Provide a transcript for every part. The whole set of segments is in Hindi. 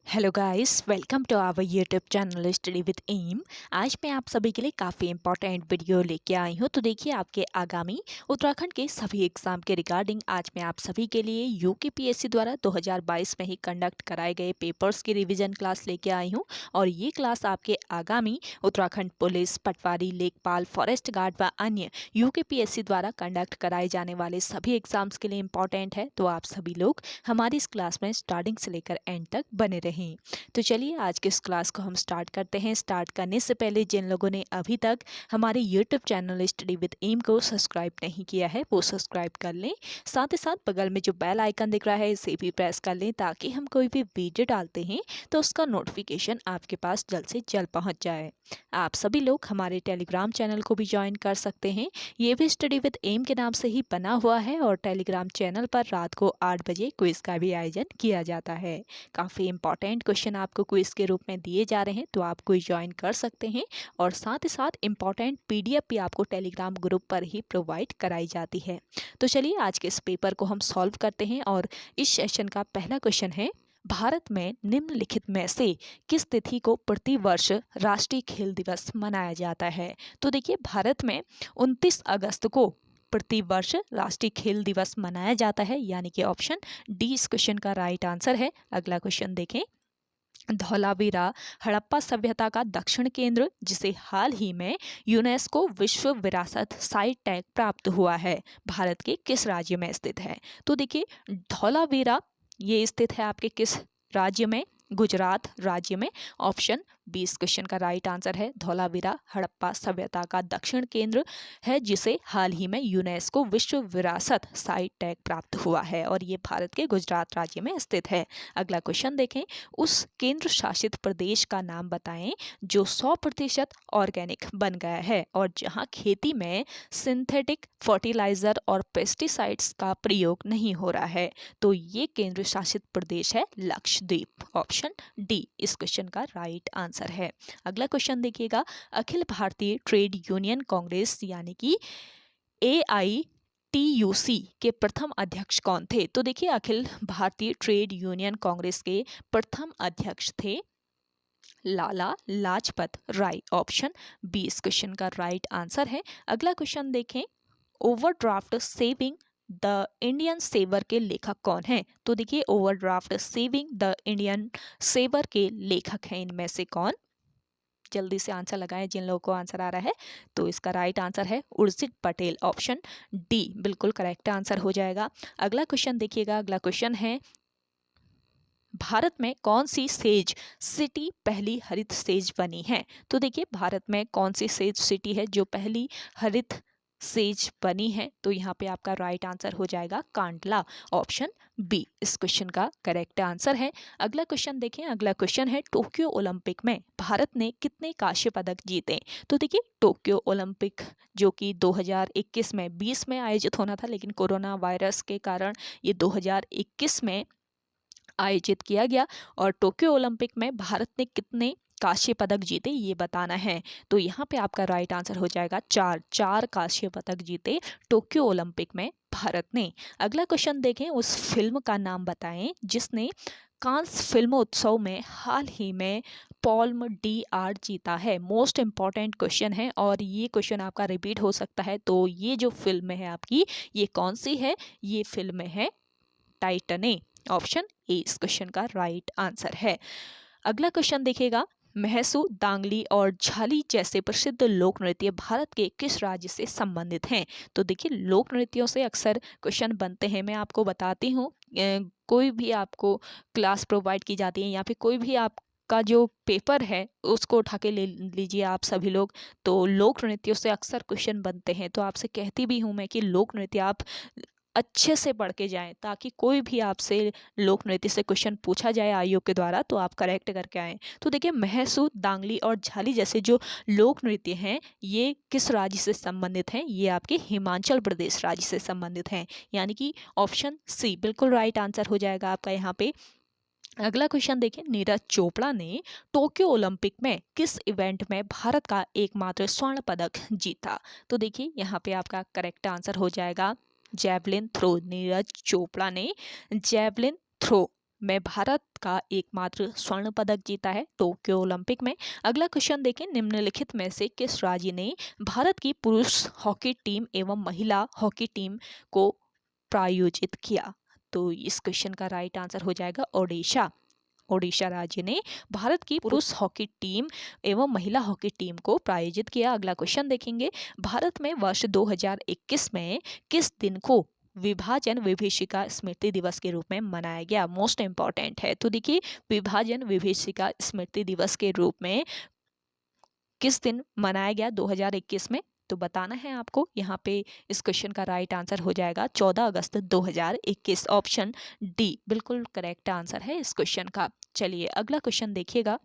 Hello guys, welcome to our YouTube channel study with M. आज मैं आप सभी के लिए काफ़ी इंपॉर्टेंट वीडियो लेके आई हूँ। तो देखिए, आपके आगामी उत्तराखंड के सभी एग्जाम के रिगार्डिंग आज मैं आप सभी के लिए यूकेपीएससी द्वारा 2022 में ही कंडक्ट कराए गए पेपर्स की रिवीजन क्लास लेके आई हूँ। और ये क्लास आपके आगामी उत्तराखंड पुलिस, पटवारी, लेखपाल, फॉरेस्ट गार्ड व अन्य यूकेपीएससी द्वारा कंडक्ट कराए जाने वाले सभी एग्जाम्स के लिए इम्पॉर्टेंट है। तो आप सभी लोग हमारी इस क्लास में स्टार्टिंग से लेकर एंड तक बने रहें। तो चलिए आज के इस क्लास को हम स्टार्ट करते हैं। स्टार्ट करने से पहले जिन लोगों ने अभी तक हमारे YouTube channel study with M को सब्सक्राइब नहीं किया है वो सब्सक्राइब कर लें। साथ ही साथ बगल में जो बेल आइकन दिख रहा है इसे भी प्रेस कर लें ताकि हम कोई भी वीडियो डालते हैं तो उसका नोटिफिकेशन आपके पास जल्द से जल्द पहुंच जाए। आप सभी लोग हमारे टेलीग्राम चैनल को भी ज्वाइन कर सकते हैं। ये भी स्टडी विद एम के नाम से ही बना हुआ है और टेलीग्राम चैनल पर रात को 8 बजे क्विज का भी आयोजन किया जाता है। काफ़ी इंपॉर्टेंट क्वेश्चन आपको क्विज के रूप में दिए जा रहे हैं, तो आप क्विज ज्वाइन कर सकते हैं। और साथ ही साथ इंपॉर्टेंट पीडीएफ भी आपको टेलीग्राम ग्रुप पर ही प्रोवाइड कराई जाती है। तो चलिए आज के इस पेपर को हम सॉल्व करते हैं। और इस सेशन का पहला क्वेश्चन है, भारत में निम्नलिखित में से किस तिथि को प्रतिवर्ष राष्ट्रीय खेल दिवस मनाया जाता है। तो देखिए, भारत में 29 अगस्त को प्रतिवर्ष राष्ट्रीय खेल दिवस मनाया जाता है, यानी कि ऑप्शन डी इस क्वेश्चन का राइट आंसर है। अगला क्वेश्चन देखें, धौलावीरा हड़प्पा सभ्यता का दक्षिण केंद्र जिसे हाल ही में यूनेस्को विश्व विरासत साइट टैग प्राप्त हुआ है, भारत के किस राज्य में स्थित है। तो देखिए, धौलावीरा ये स्थित है आपके किस राज्य में? गुजरात राज्य में। ऑप्शन बी इस क्वेश्चन का राइट आंसर है। धौलावीरा हड़प्पा सभ्यता का दक्षिण केंद्र है जिसे हाल ही में यूनेस्को विश्व विरासत साइट टैग प्राप्त हुआ है और ये भारत के गुजरात राज्य में स्थित है। अगला क्वेश्चन देखें, उस केंद्र शासित प्रदेश का नाम बताएं जो 100% ऑर्गेनिक बन गया है और जहां खेती में सिंथेटिक फर्टिलाइजर और पेस्टिसाइड्स का प्रयोग नहीं हो रहा है। तो ये केंद्र शासित प्रदेश है लक्षद्वीप। ऑप्शन डी इस क्वेश्चन का राइट आंसर है। अगला क्वेश्चन देखिएगा, अखिल भारतीय ट्रेड यूनियन कांग्रेस यानी कि AITUC के प्रथम अध्यक्ष कौन थे। तो देखिए, अखिल भारतीय ट्रेड यूनियन कांग्रेस के प्रथम अध्यक्ष थे लाला लाजपत राय। ऑप्शन बी इस क्वेश्चन का राइट आंसर है। अगला क्वेश्चन देखें, overdraft saving the Indian saver के लेखक कौन है। तो देखिए, overdraft saving the Indian saver के लेखक हैं इनमें से कौन? जल्दी से आंसर लगाएं जिन लोगों को आंसर आ रहा है। तो इसका राइट आंसर है उर्जित पटेल। ऑप्शन डी बिल्कुल करेक्ट आंसर हो जाएगा। अगला क्वेश्चन देखिएगा, अगला क्वेश्चन है, भारत में कौन सी सेज सिटी पहली हरित सेज बनी है। तो देखिए, भारत में कौन सी सेज सिटी है जो पहली हरित सेज बनी है। तो यहाँ पे आपका राइट आंसर हो जाएगा कांडला। ऑप्शन बी इस क्वेश्चन का करेक्ट आंसर है। अगला क्वेश्चन देखें, अगला क्वेश्चन है, टोक्यो ओलंपिक में भारत ने कितने कांस्य पदक जीते। तो देखिए, टोक्यो ओलंपिक जो कि 2021 में 20 में आयोजित होना था, लेकिन कोरोना वायरस के कारण ये 2021 में आयोजित किया गया। और टोक्यो ओलंपिक में भारत ने कितने कांस्य पदक जीते ये बताना है। तो यहाँ पे आपका राइट आंसर हो जाएगा चार कांस्य पदक जीते टोक्यो ओलंपिक में भारत ने। अगला क्वेश्चन देखें, उस फिल्म का नाम बताएं जिसने कांस फिल्मोत्सव में हाल ही में पॉल्म डी आर जीता है। मोस्ट इंपॉर्टेंट क्वेश्चन है और ये क्वेश्चन आपका रिपीट हो सकता है। तो ये जो फिल्म है आपकी, ये कौन सी है? ये फिल्म है टाइटैनिक। ऑप्शन ए इस क्वेश्चन का राइट आंसर है। अगला क्वेश्चन देखिएगा, महसू, दांगली और झाली जैसे प्रसिद्ध लोक नृत्य भारत के किस राज्य से संबंधित हैं। तो देखिए, लोक नृत्यों से अक्सर क्वेश्चन बनते हैं। मैं आपको बताती हूँ, कोई भी आपको क्लास प्रोवाइड की जाती है या फिर कोई भी आप का जो पेपर है उसको उठा के ले लीजिए आप सभी लोग। तो लोक नृत्यों से अक्सर क्वेश्चन बनते हैं। तो आपसे कहती भी हूँ मैं कि लोक नृत्य आप अच्छे से पढ़ के जाएं ताकि कोई भी आपसे लोक नृत्य से क्वेश्चन पूछा जाए आयोग के द्वारा तो आप करेक्ट करके आएँ। तो देखिए, महसू, दांगली और झाली जैसे जो लोक नृत्य हैं ये किस राज्य से संबंधित हैं? ये आपके हिमाचल प्रदेश राज्य से संबंधित हैं, यानी कि ऑप्शन सी बिल्कुल राइट आंसर हो जाएगा आपका यहाँ पे। अगला क्वेश्चन देखें, नीरज चोपड़ा ने टोक्यो ओलंपिक में किस इवेंट में भारत का एकमात्र स्वर्ण पदक जीता। तो देखिए, यहाँ पे आपका करेक्ट आंसर हो जाएगा जैवलिन थ्रो। नीरज चोपड़ा ने जैवलिन थ्रो में भारत का एकमात्र स्वर्ण पदक जीता है टोक्यो ओलंपिक में। अगला क्वेश्चन देखें, निम्नलिखित में से किस राज्य ने भारत की पुरुष हॉकी टीम एवं महिला हॉकी टीम को प्रायोजित किया? तो इस क्वेश्चन का राइट आंसर हो जाएगा ओडिशा। ओडिशा राज्य ने भारत की पुरुष हॉकी टीम एवं महिला हॉकी टीम को प्रायोजित किया। अगला क्वेश्चन देखेंगे, भारत में वर्ष 2021 में किस दिन को विभाजन विभीषिका स्मृति दिवस के रूप में मनाया गया? मोस्ट इंपॉर्टेंट है। तो देखिए, विभाजन विभीषिका स्मृति दिवस के रूप में किस दिन मनाया गया 2021 में? तो बताना है आपको। यहाँ पे इस क्वेश्चन का राइट आंसर हो जाएगा 14 अगस्त 2021। ऑप्शन डी बिल्कुल करेक्ट आंसर है इस क्वेश्चन का। चलिए अगला क्वेश्चन देखिएगा,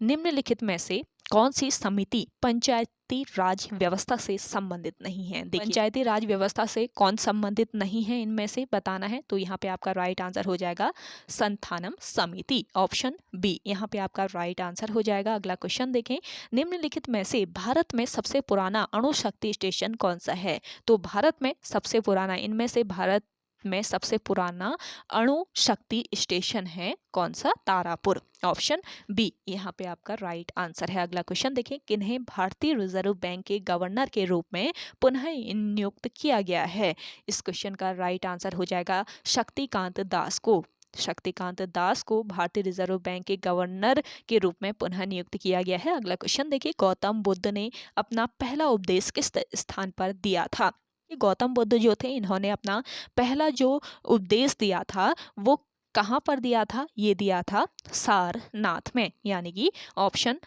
निम्नलिखित में से कौन सी समिति पंचायती राज व्यवस्था से संबंधित नहीं है? देखिए, पंचायती राज व्यवस्था से कौन संबंधित नहीं है इनमें से बताना है। तो यहाँ पे आपका राइट आंसर हो जाएगा संथानम समिति। ऑप्शन बी यहाँ पे आपका राइट आंसर हो जाएगा। अगला क्वेश्चन देखें, निम्नलिखित में से भारत में सबसे पुराना अणु शक्ति स्टेशन कौन सा है? तो भारत में सबसे पुराना, इनमें से भारत में सबसे पुराना अणु शक्ति स्टेशन है कौन सा? तारापुर। ऑप्शन बी यहाँ पे आपका राइट आंसर है। अगला क्वेश्चन देखें, किन्हें भारतीय रिजर्व बैंक के गवर्नर के रूप में पुनः नियुक्त किया गया है? इस क्वेश्चन का राइट आंसर हो जाएगा शक्तिकांत दास को। शक्तिकांत दास को भारतीय रिजर्व बैंक के गवर्नर के रूप में पुनः नियुक्त किया गया है। अगला क्वेश्चन देखिए, गौतम बुद्ध ने अपना पहला उपदेश किस स्थान पर दिया था? गौतम बुद्ध जो थे, इन्होंने अपना पहला जो उपदेश दिया था वो कहाँ पर दिया था? ये दिया था सारनाथ में, यानी कि ऑप्शन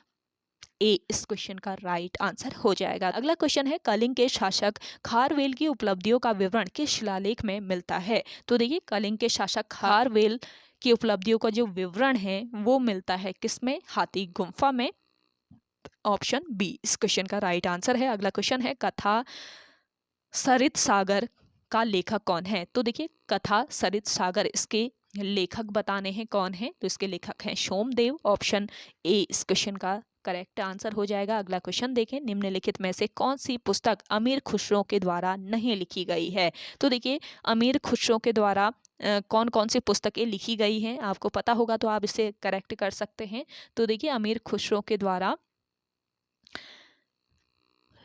ए इस क्वेश्चन का राइट आंसर हो जाएगा। अगला क्वेश्चन है, कलिंग के शासक खारवेल की उपलब्धियों का विवरण किस शिलालेख में मिलता है? तो देखिए, कलिंग के शासक खारवेल की उपलब्धियों का जो विवरण है वो मिलता है किसमें? हाथी गुम्फा में। ऑप्शन बी इस क्वेश्चन का राइट आंसर है। अगला क्वेश्चन है, कथा सरित सागर का लेखक कौन है? तो देखिए, कथा सरित सागर, इसके लेखक बताने हैं कौन है? तो इसके लेखक हैं सोमदेव। ऑप्शन ए इस क्वेश्चन का करेक्ट आंसर हो जाएगा। अगला क्वेश्चन देखें, निम्नलिखित में से कौन सी पुस्तक अमीर खुसरो के द्वारा नहीं लिखी गई है? तो देखिए, अमीर खुसरो के द्वारा कौन कौन सी पुस्तकें लिखी गई हैं आपको पता होगा तो आप इसे करेक्ट कर सकते हैं। तो देखिए, अमीर खुसरो के द्वारा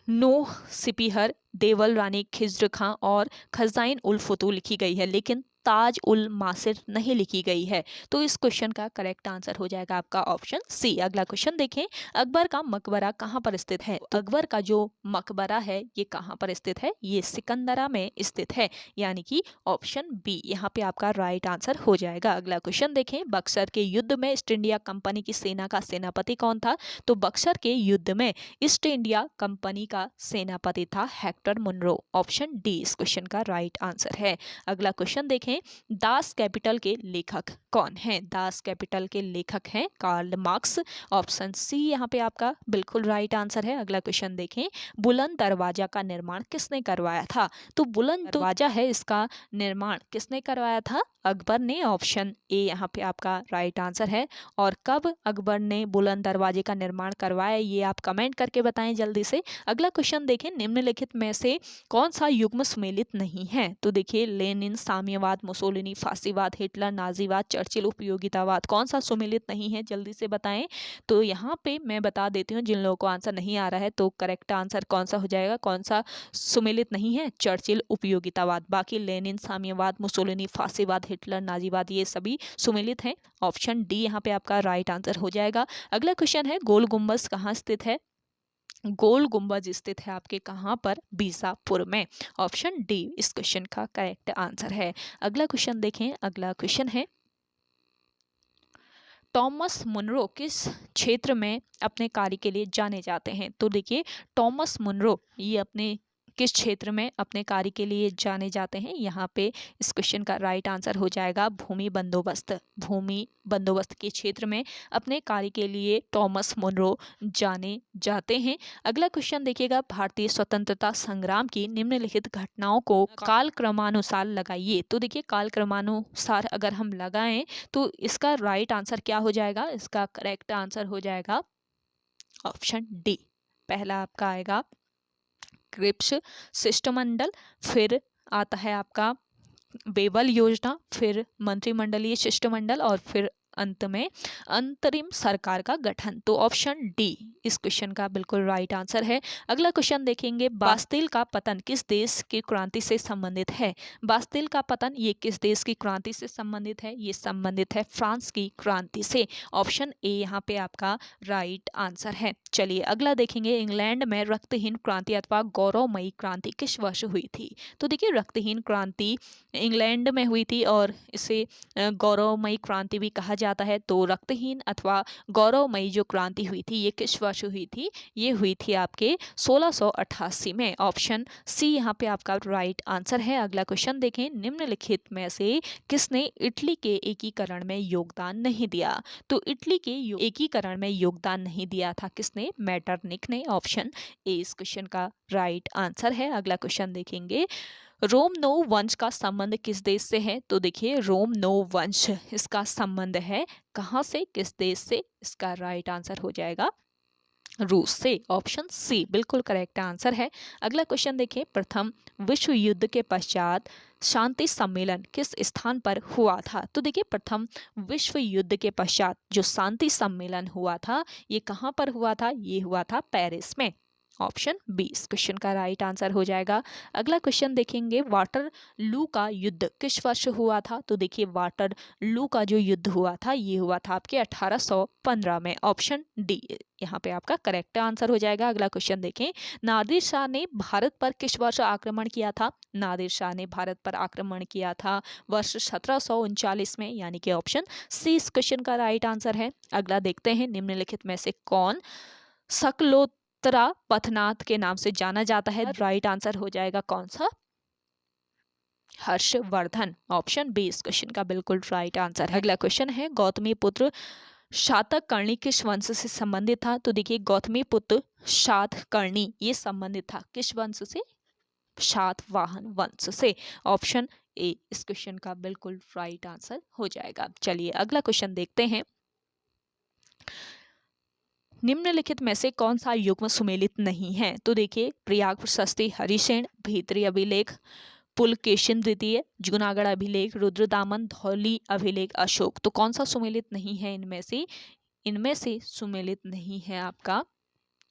नूह सिपीहर, देवल रानी खिज्र खां और खजाइन उल फतूह लिखी गई है, लेकिन ताज उल मासिर नहीं लिखी गई है। तो इस क्वेश्चन का करेक्ट आंसर हो जाएगा आपका ऑप्शन सी। अगला क्वेश्चन देखें, अकबर का मकबरा कहाँ पर स्थित है? तो अकबर का जो मकबरा है ये कहाँ पर स्थित है? ये सिकंदरा में स्थित है, यानी कि ऑप्शन बी यहाँ पे आपका राइट आंसर हो जाएगा। अगला क्वेश्चन देखें, बक्सर के युद्ध में ईस्ट इंडिया कंपनी की सेना का सेनापति कौन था? तो बक्सर के युद्ध में ईस्ट इंडिया कंपनी का सेनापति था हेक्टर मुनरो। ऑप्शन डी इस क्वेश्चन का राइट आंसर है। अगला क्वेश्चन देखें, दास कैपिटल के लेखक कौन हैं? दास कैपिटल के लेखक हैं कार्ल मार्क्स। ऑप्शन सी यहाँ पे आपका बिल्कुल राइट आंसर है। अगला क्वेश्चन देखें, बुलंद दरवाजा का निर्माण किसने करवाया था? तो बुलंद दरवाजा है, इसका निर्माण किसने करवाया था? अकबर ने। ऑप्शन ए यहाँ पे आपका राइट आंसर है। और कब अकबर ने बुलंद दरवाजे का निर्माण करवाया ये आप कमेंट करके बताएं जल्दी से। अगला क्वेश्चन देखें, निम्नलिखित में से कौन सा युग्म सम्मिलित नहीं है? तो देखिए, लेनिन, साम्यवाद, मुसोलिनी, फासीवाद, हिटलर, नाजीवाद, चर्चिल, उपयोगितावाद, कौन सा सम्मिलित नहीं है जल्दी से बताएं। तो यहाँ पे मैं बता देती हूँ, जिन लोगों को आंसर नहीं आ रहा है तो करेक्ट आंसर कौन सा हो जाएगा? कौन सा सम्मिलित नहीं है? चर्चिल, उपयोगितावाद। बाकी लेनिन, साम्यवाद, मुसोलिनी, फासीवाद, हिटलर, नाजीवाद ये सभी सम्मिलित हैं। ऑप्शन डी यहाँ पे आपका राइट आंसर हो जाएगा। अगला क्वेश्चन है, गोल गुम्बज कहाँ स्थित है? गोल गुंबज स्थित है आपके कहाँ पर? बीजापुर में। ऑप्शन डी इस क्वेश्चन का करेक्ट आंसर है। अगला क्वेश्चन देखें, अगला क्वेश्चन है, टॉमस मुनरो किस क्षेत्र में अपने कार्य के लिए जाने जाते हैं? तो देखिए, टॉमस मुनरो ये अपने किस क्षेत्र में अपने कार्य के लिए जाने जाते हैं? यहाँ पे इस क्वेश्चन का राइट आंसर हो जाएगा भूमि बंदोबस्त। भूमि बंदोबस्त के क्षेत्र में अपने कार्य के लिए टॉमस मुनरो जाने जाते हैं। अगला क्वेश्चन देखिएगा, भारतीय स्वतंत्रता संग्राम की निम्नलिखित घटनाओं को काल क्रमानुसार लगाइए। तो देखिए, काल क्रमानुसार अगर हम लगाएं तो इसका राइट आंसर क्या हो जाएगा? इसका करेक्ट आंसर हो जाएगा ऑप्शन डी। पहला आपका आएगा क्रिप्स शिष्टमंडल, फिर आता है आपका बेबल योजना, फिर मंत्रिमंडलीय शिष्टमंडल और फिर अंत में अंतरिम सरकार का गठन। तो ऑप्शन डी इस क्वेश्चन का बिल्कुल राइट आंसर है। अगला क्वेश्चन देखेंगे, बास्तिल का पतन किस देश की क्रांति से संबंधित है? बास्तिल का पतन ये किस देश की क्रांति से संबंधित है? ये संबंधित है फ्रांस की क्रांति से। ऑप्शन ए यहाँ पे आपका राइट आंसर है। चलिए अगला देखेंगे, इंग्लैंड में रक्तहीन क्रांति अथवा गौरवमयी क्रांति किस वर्ष हुई थी? तो देखिए रक्तहीन क्रांति इंग्लैंड में हुई थी और इसे गौरवमयी क्रांति भी कहा जाता है। तो रक्तहीन अथवा गौरवमयी जो क्रांति हुई थी ये किस वर्ष हुई थी? ये हुई थी आपके 1688 में। ऑप्शन सी यहाँ पे आपका राइट आंसर है। अगला क्वेश्चन देखें, निम्नलिखित में से किसने इटली के एकीकरण में योगदान नहीं दिया? तो इटली के एकीकरण में योगदान नहीं दिया था किसने? मेटरनिख ने। ऑप्शन ए इस क्वेश्चन का राइट आंसर है। अगला क्वेश्चन देखेंगे, रोमनो वंश का संबंध किस देश से है? तो देखिए रोमनो वंश इसका संबंध है कहाँ से, किस देश से? इसका राइट आंसर हो जाएगा रूस से। ऑप्शन सी बिल्कुल करेक्ट आंसर है। अगला क्वेश्चन देखिए, प्रथम विश्व युद्ध के पश्चात शांति सम्मेलन किस स्थान पर हुआ था? तो देखिए प्रथम विश्व युद्ध के पश्चात जो शांति सम्मेलन हुआ था ये कहाँ पर हुआ था? ये हुआ था पेरिस में। ऑप्शन बी इस क्वेश्चन का राइट आंसर हो जाएगा। अगला क्वेश्चन देखेंगे, वाटर लू का युद्ध किस वर्ष हुआ था? तो देखिए वाटर लू का जो युद्ध हुआ था ये हुआ था आपके 1815 में। ऑप्शन डी यहाँ पे आपका करेक्ट आंसर हो जाएगा। अगला क्वेश्चन देखें, नादिर शाह ने भारत पर किस वर्ष आक्रमण किया था? नादिर शाह ने भारत पर आक्रमण किया था वर्ष 1739 में, यानी कि ऑप्शन सी इस क्वेश्चन का राइट आंसर है। अगला देखते हैं, निम्नलिखित में से कौन शकलोत्तरा पथनाथ के नाम से जाना जाता है? राइट आंसर हो जाएगा कौन सा? हर्षवर्धन। ऑप्शन बी इस क्वेश्चन का बिल्कुल राइट आंसर है। अगला क्वेश्चन है, गौतमी पुत्र शातकर्णी किस वंश से संबंधित था? तो देखिए गौतमी पुत्र शातकर्णी ये संबंधित था किस वंश से? शातवाहन वंश से। ऑप्शन ए इस क्वेश्चन का बिल्कुल राइट आंसर हो जाएगा। चलिए अगला क्वेश्चन देखते हैं, निम्नलिखित में से कौन सा युग्म सुमेलित नहीं है? तो देखिए प्रयाग प्रशस्ति, हरिसेन, भीतरी अभिलेख, पुलकेशिन द्वितीय, जूनागढ़ अभिलेख, रुद्रदामन, धौली अभिलेख, अशोक। तो कौन सा सुमेलित नहीं है इनमें से? इनमें से सुमेलित नहीं है आपका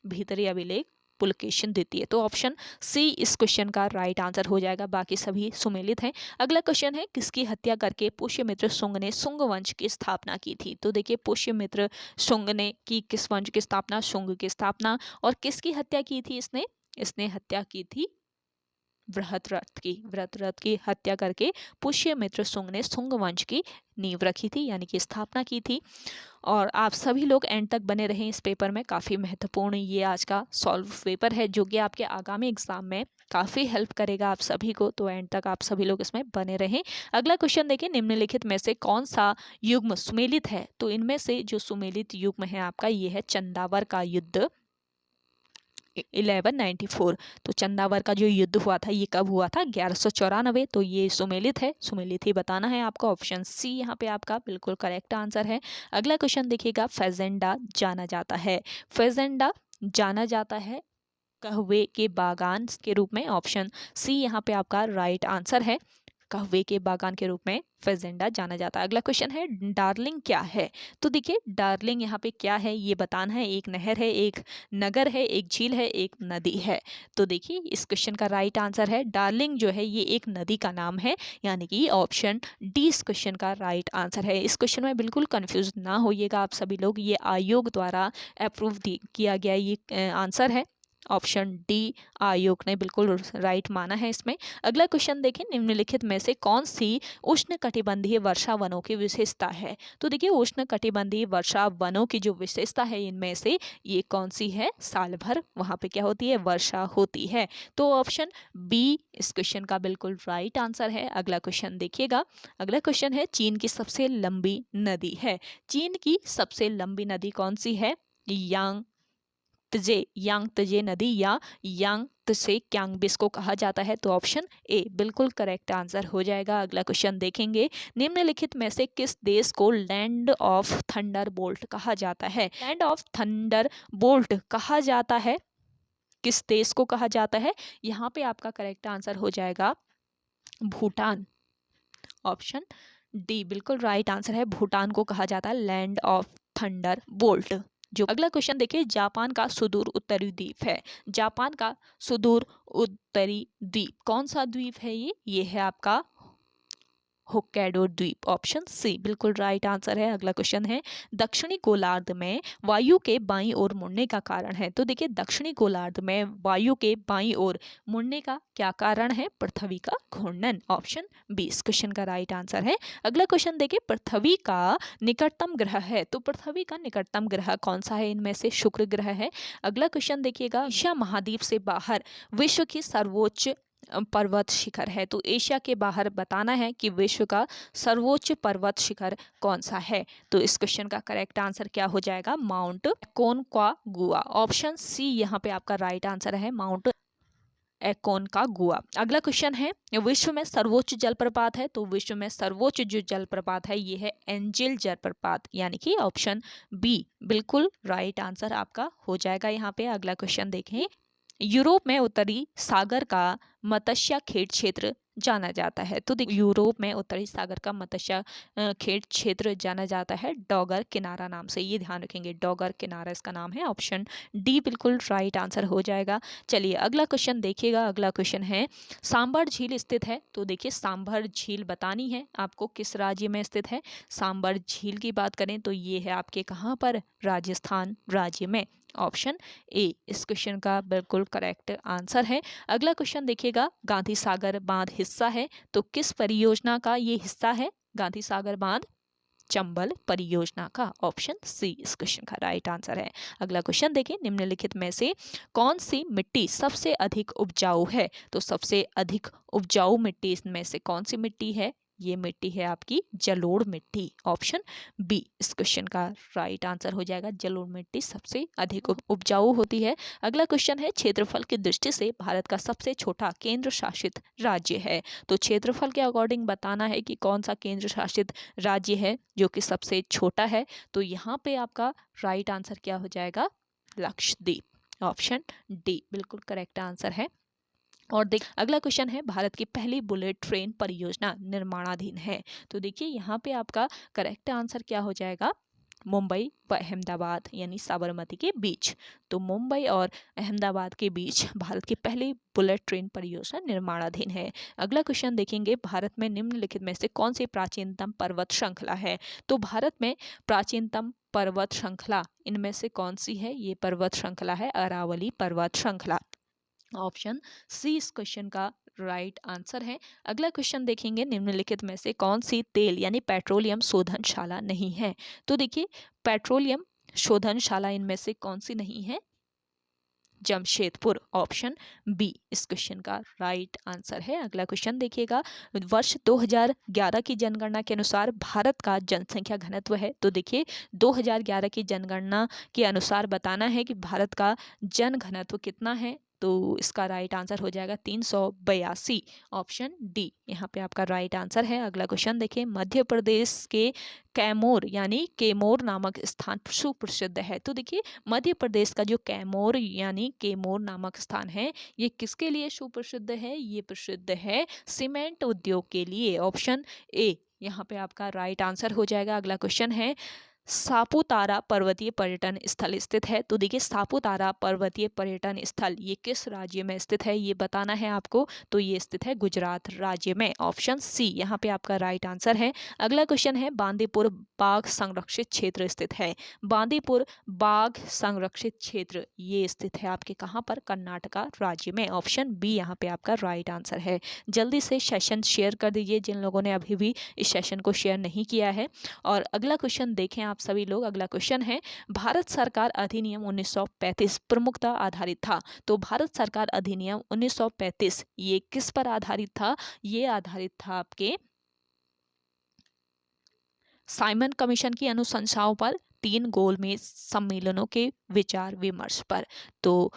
भीतरी अभिलेख, पुलकेशिन द्वितीय। तो ऑप्शन सी इस क्वेश्चन का राइट आंसर हो जाएगा, बाकी सभी सुमेलित हैं। अगला क्वेश्चन है, किसकी हत्या करके पुष्यमित्र शुंग ने शुंग वंश की स्थापना की थी? तो देखिए पुष्यमित्र शुंग ने की किस वंश की स्थापना? शुंग की स्थापना। और किसकी हत्या की थी इसने? इसने हत्या की थी वृहत्रथ की। वृहत्रथ की हत्या करके पुष्यमित्र शुंग ने शुंग वंश की नींव रखी थी, यानी कि स्थापना की थी। और आप सभी लोग एंड तक बने रहें इस पेपर में, काफ़ी महत्वपूर्ण ये आज का सॉल्व पेपर है जो कि आपके आगामी एग्जाम में काफ़ी हेल्प करेगा आप सभी को। तो एंड तक आप सभी लोग इसमें बने रहें। अगला क्वेश्चन देखिए, निम्नलिखित में से कौन सा युग्म सुमेलित है? तो इनमें से जो सुमेलित युग्म है आपका ये है चंदावर का युद्ध 1194। तो चंदावर का जो युद्ध हुआ था ये कब हुआ था? 1194। तो ये सुमेलित है, सुमेलित ही बताना है आपको। ऑप्शन सी यहाँ पे आपका बिल्कुल करेक्ट आंसर है। अगला क्वेश्चन देखिएगा, फेजेंडा जाना जाता है, फेजेंडा जाना जाता है कहवे के बागान के रूप में। ऑप्शन सी यहाँ पे आपका राइट आंसर है। कहवे के बागान के रूप में फेजेंडा जाना जाता है। अगला क्वेश्चन है, डार्लिंग क्या है? तो देखिए डार्लिंग यहाँ पे क्या है ये बताना है। एक नहर है, एक नगर है, एक झील है, एक नदी है। तो देखिए इस क्वेश्चन का राइट आंसर है डार्लिंग जो है ये एक नदी का नाम है, यानी कि ऑप्शन डी इस क्वेश्चन का राइट आंसर है। इस क्वेश्चन में बिल्कुल कंफ्यूज ना होइएगा आप सभी लोग, ये आयोग द्वारा अप्रूव किया गया ये आंसर है। ऑप्शन डी आयोग ने बिल्कुल राइट माना है इसमें। अगला क्वेश्चन देखें, निम्नलिखित में से कौन सी उष्णकटिबंधीय वर्षा वनों की विशेषता है? तो देखिए उष्णकटिबंधीय वर्षा वनों की जो विशेषता है इनमें से ये कौन सी है? साल भर वहाँ पे क्या होती है? वर्षा होती है। तो ऑप्शन बी इस क्वेश्चन का बिल्कुल राइट आंसर है। अगला क्वेश्चन देखिएगा, अगला क्वेश्चन है, चीन की सबसे लंबी नदी है। चीन की सबसे लंबी नदी कौन सी है? यांगत्जे नदी या यांगत्से क्यांगबिस को कहा जाता है। तो ऑप्शन ए बिल्कुल करेक्ट आंसर हो जाएगा। अगला क्वेश्चन देखेंगे, निम्नलिखित में से किस देश को लैंड ऑफ थंडर बोल्ट कहा जाता है? लैंड ऑफ थंडर बोल्ट कहा जाता है किस देश को कहा जाता है? यहाँ पे आपका करेक्ट आंसर हो जाएगा भूटान। ऑप्शन डी बिल्कुल राइट आंसर है, भूटान को कहा जाता है लैंड ऑफ थंडर बोल्ट। जो अगला क्वेश्चन देखिए, जापान का सुदूर उत्तरी द्वीप है। जापान का सुदूर उत्तरी द्वीप कौन सा द्वीप है? ये है आपका होक्काइडो द्वीप। ऑप्शन सी बिल्कुल राइट आंसर है। अगला क्वेश्चन है, दक्षिणी गोलार्ध में वायु के बाईं ओर मुड़ने का कारण है। तो देखिए, दक्षिणी गोलार्ध में वायु के बाईं ओर मुड़ने का क्या कारण है? पृथ्वी का घूर्णन। ऑप्शन बी इस क्वेश्चन का राइट आंसर है। अगला क्वेश्चन देखिए, पृथ्वी का निकटतम ग्रह है। तो पृथ्वी का निकटतम ग्रह कौन सा है? इनमें से शुक्र ग्रह है। अगला क्वेश्चन देखिएगा, एशिया महाद्वीप से बाहर विश्व की सर्वोच्च पर्वत शिखर है। तो एशिया के बाहर बताना है कि विश्व का सर्वोच्च पर्वत शिखर कौन सा है। तो इस क्वेश्चन का करेक्ट आंसर क्या हो जाएगा? Mount Aconcagua. ऑप्शन सी यहाँ पे आपका राइट आंसर है, माउंट एकोनकागुआ। अगला क्वेश्चन है, विश्व में सर्वोच्च जलप्रपात है। तो विश्व में सर्वोच्च जो जलप्रपात है ये है एंजेल जलप्रपात, यानी कि ऑप्शन बी बिल्कुल राइट आंसर आपका हो जाएगा यहाँ पे। अगला क्वेश्चन देखें, यूरोप में उत्तरी सागर का मत्स्य खेत क्षेत्र जाना जाता है। तो देखिए, यूरोप में उत्तरी सागर का मत्स्य खेत क्षेत्र जाना जाता है डॉगर किनारा नाम से। ये ध्यान रखेंगे, डॉगर किनारा इसका नाम है। ऑप्शन डी बिल्कुल राइट आंसर हो जाएगा। चलिए अगला क्वेश्चन देखिएगा। अगला क्वेश्चन है, सांभर झील स्थित है। तो देखिए, सांभर झील बतानी है आपको किस राज्य में स्थित है। सांभर झील की बात करें तो ये है आपके कहाँ पर? राजस्थान राज्य में। ऑप्शन ए इस क्वेश्चन का बिल्कुल करेक्ट आंसर है। अगला क्वेश्चन देखिएगा, गांधी सागर बांध हिस्सा है। तो किस परियोजना का ये हिस्सा है? गांधी सागर बांध चंबल परियोजना का। ऑप्शन सी इस क्वेश्चन का राइट आंसर है। अगला क्वेश्चन देखिए, निम्नलिखित में से कौन सी मिट्टी सबसे अधिक उपजाऊ है? तो सबसे अधिक उपजाऊ मिट्टी इसमें से कौन सी मिट्टी है? ये मिट्टी है आपकी जलोढ़ मिट्टी। ऑप्शन बी इस क्वेश्चन का राइट आंसर हो जाएगा, जलोढ़ मिट्टी सबसे अधिक उपजाऊ होती है। अगला क्वेश्चन है, क्षेत्रफल की दृष्टि से भारत का सबसे छोटा केंद्र शासित राज्य है। तो क्षेत्रफल के अकॉर्डिंग बताना है कि कौन सा केंद्र शासित राज्य है जो कि सबसे छोटा है। तो यहाँ पे आपका राइट आंसर क्या हो जाएगा? लक्षद्वीप। ऑप्शन डी बिल्कुल करेक्ट आंसर है। और देख अगला क्वेश्चन है, भारत की पहली बुलेट ट्रेन परियोजना निर्माणाधीन है। तो देखिए, यहाँ पे आपका करेक्ट आंसर क्या हो जाएगा? मुंबई व अहमदाबाद यानी साबरमती के बीच। तो मुंबई और अहमदाबाद के बीच भारत की पहली बुलेट ट्रेन परियोजना निर्माणाधीन है। अगला क्वेश्चन देखेंगे, भारत में निम्नलिखित में से कौन सी प्राचीनतम पर्वत श्रृंखला है? तो भारत में प्राचीनतम पर्वत श्रृंखला इनमें से कौन सी है? ये पर्वत श्रृंखला है अरावली पर्वत श्रृंखला। ऑप्शन सी इस क्वेश्चन का राइट आंसर है। अगला क्वेश्चन देखेंगे, निम्नलिखित में से कौन सी तेल यानी पेट्रोलियम शोधनशाला नहीं है? तो देखिए, पेट्रोलियम शोधनशाला इनमें से कौन सी नहीं है? जमशेदपुर। ऑप्शन बी इस क्वेश्चन का राइट आंसर है। अगला क्वेश्चन देखिएगा, वर्ष 2011 की जनगणना के अनुसार भारत का जनसंख्या घनत्व है। तो देखिए, 2011 की जनगणना के अनुसार बताना है कि भारत का जन घनत्व कितना है। तो इसका राइट आंसर हो जाएगा 382। ऑप्शन डी यहाँ पे आपका राइट आंसर है। अगला क्वेश्चन देखिए, मध्य प्रदेश के कैमोर यानी केमोर नामक स्थान सुप्रसिद्ध है। तो देखिए, मध्य प्रदेश का जो कैमोर यानी केमोर नामक स्थान है ये किसके लिए सुप्रसिद्ध है? ये प्रसिद्ध है सीमेंट उद्योग के लिए। ऑप्शन ए यहाँ पे आपका राइट आंसर हो जाएगा। अगला क्वेश्चन है, सापुतारा पर्वतीय पर्यटन स्थल स्थित है। तो देखिए, सापुतारा पर्वतीय पर्यटन स्थल ये किस राज्य में स्थित है ये बताना है आपको। तो ये स्थित है गुजरात राज्य में। ऑप्शन सी यहाँ पे आपका राइट आंसर है। अगला क्वेश्चन है, बांदीपुर बाघ संरक्षित क्षेत्र स्थित है। बांदीपुर बाघ संरक्षित क्षेत्र ये स्थित है आपके कहाँ पर? कर्नाटका राज्य में। ऑप्शन बी यहाँ पे आपका राइट आंसर है। जल्दी से सेशन शेयर कर दीजिए जिन लोगों ने अभी भी इस सेशन को शेयर नहीं किया है। और अगला क्वेश्चन देखें आप सभी लोग। अगला क्वेश्चन है, भारत सरकार अधिनियम 1935 प्रमुखता आधारित था। तो भारत सरकार अधिनियम 1935 ये किस पर आधारित था? ये आधारित था आपके साइमन कमीशन की अनुशंसाओं पर, 3 गोलमेज सम्मेलनों के विचार विमर्श पर। तो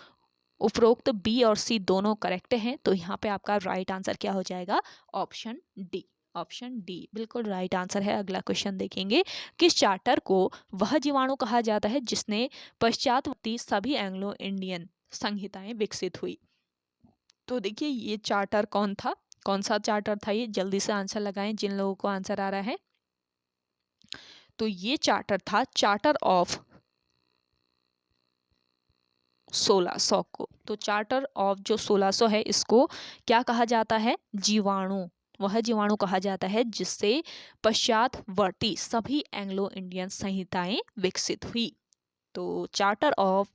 उपरोक्त बी और सी दोनों करेक्ट हैं। तो यहाँ पे आपका राइट आंसर क्या हो जाएगा? Option D. ऑप्शन डी बिल्कुल राइट आंसर है। अगला क्वेश्चन देखेंगे, किस चार्टर को वह जीवाणु कहा जाता है जिसने पश्चातवर्ती सभी एंग्लो इंडियन संहिताएं विकसित हुई। तो देखिए ये चार्टर कौन था, कौन सा चार्टर था ये, जल्दी से आंसर लगाएं जिन लोगों को आंसर आ रहा है। तो ये चार्टर था चार्टर ऑफ 1600 को। तो चार्टर ऑफ जो 1600 है इसको क्या कहा जाता है, जीवाणु, वह जीवाणु कहा जाता है जिससे पश्चातवर्ती सभी एंग्लो इंडियन संहिताएं विकसित हुई। तो चार्टर ऑफ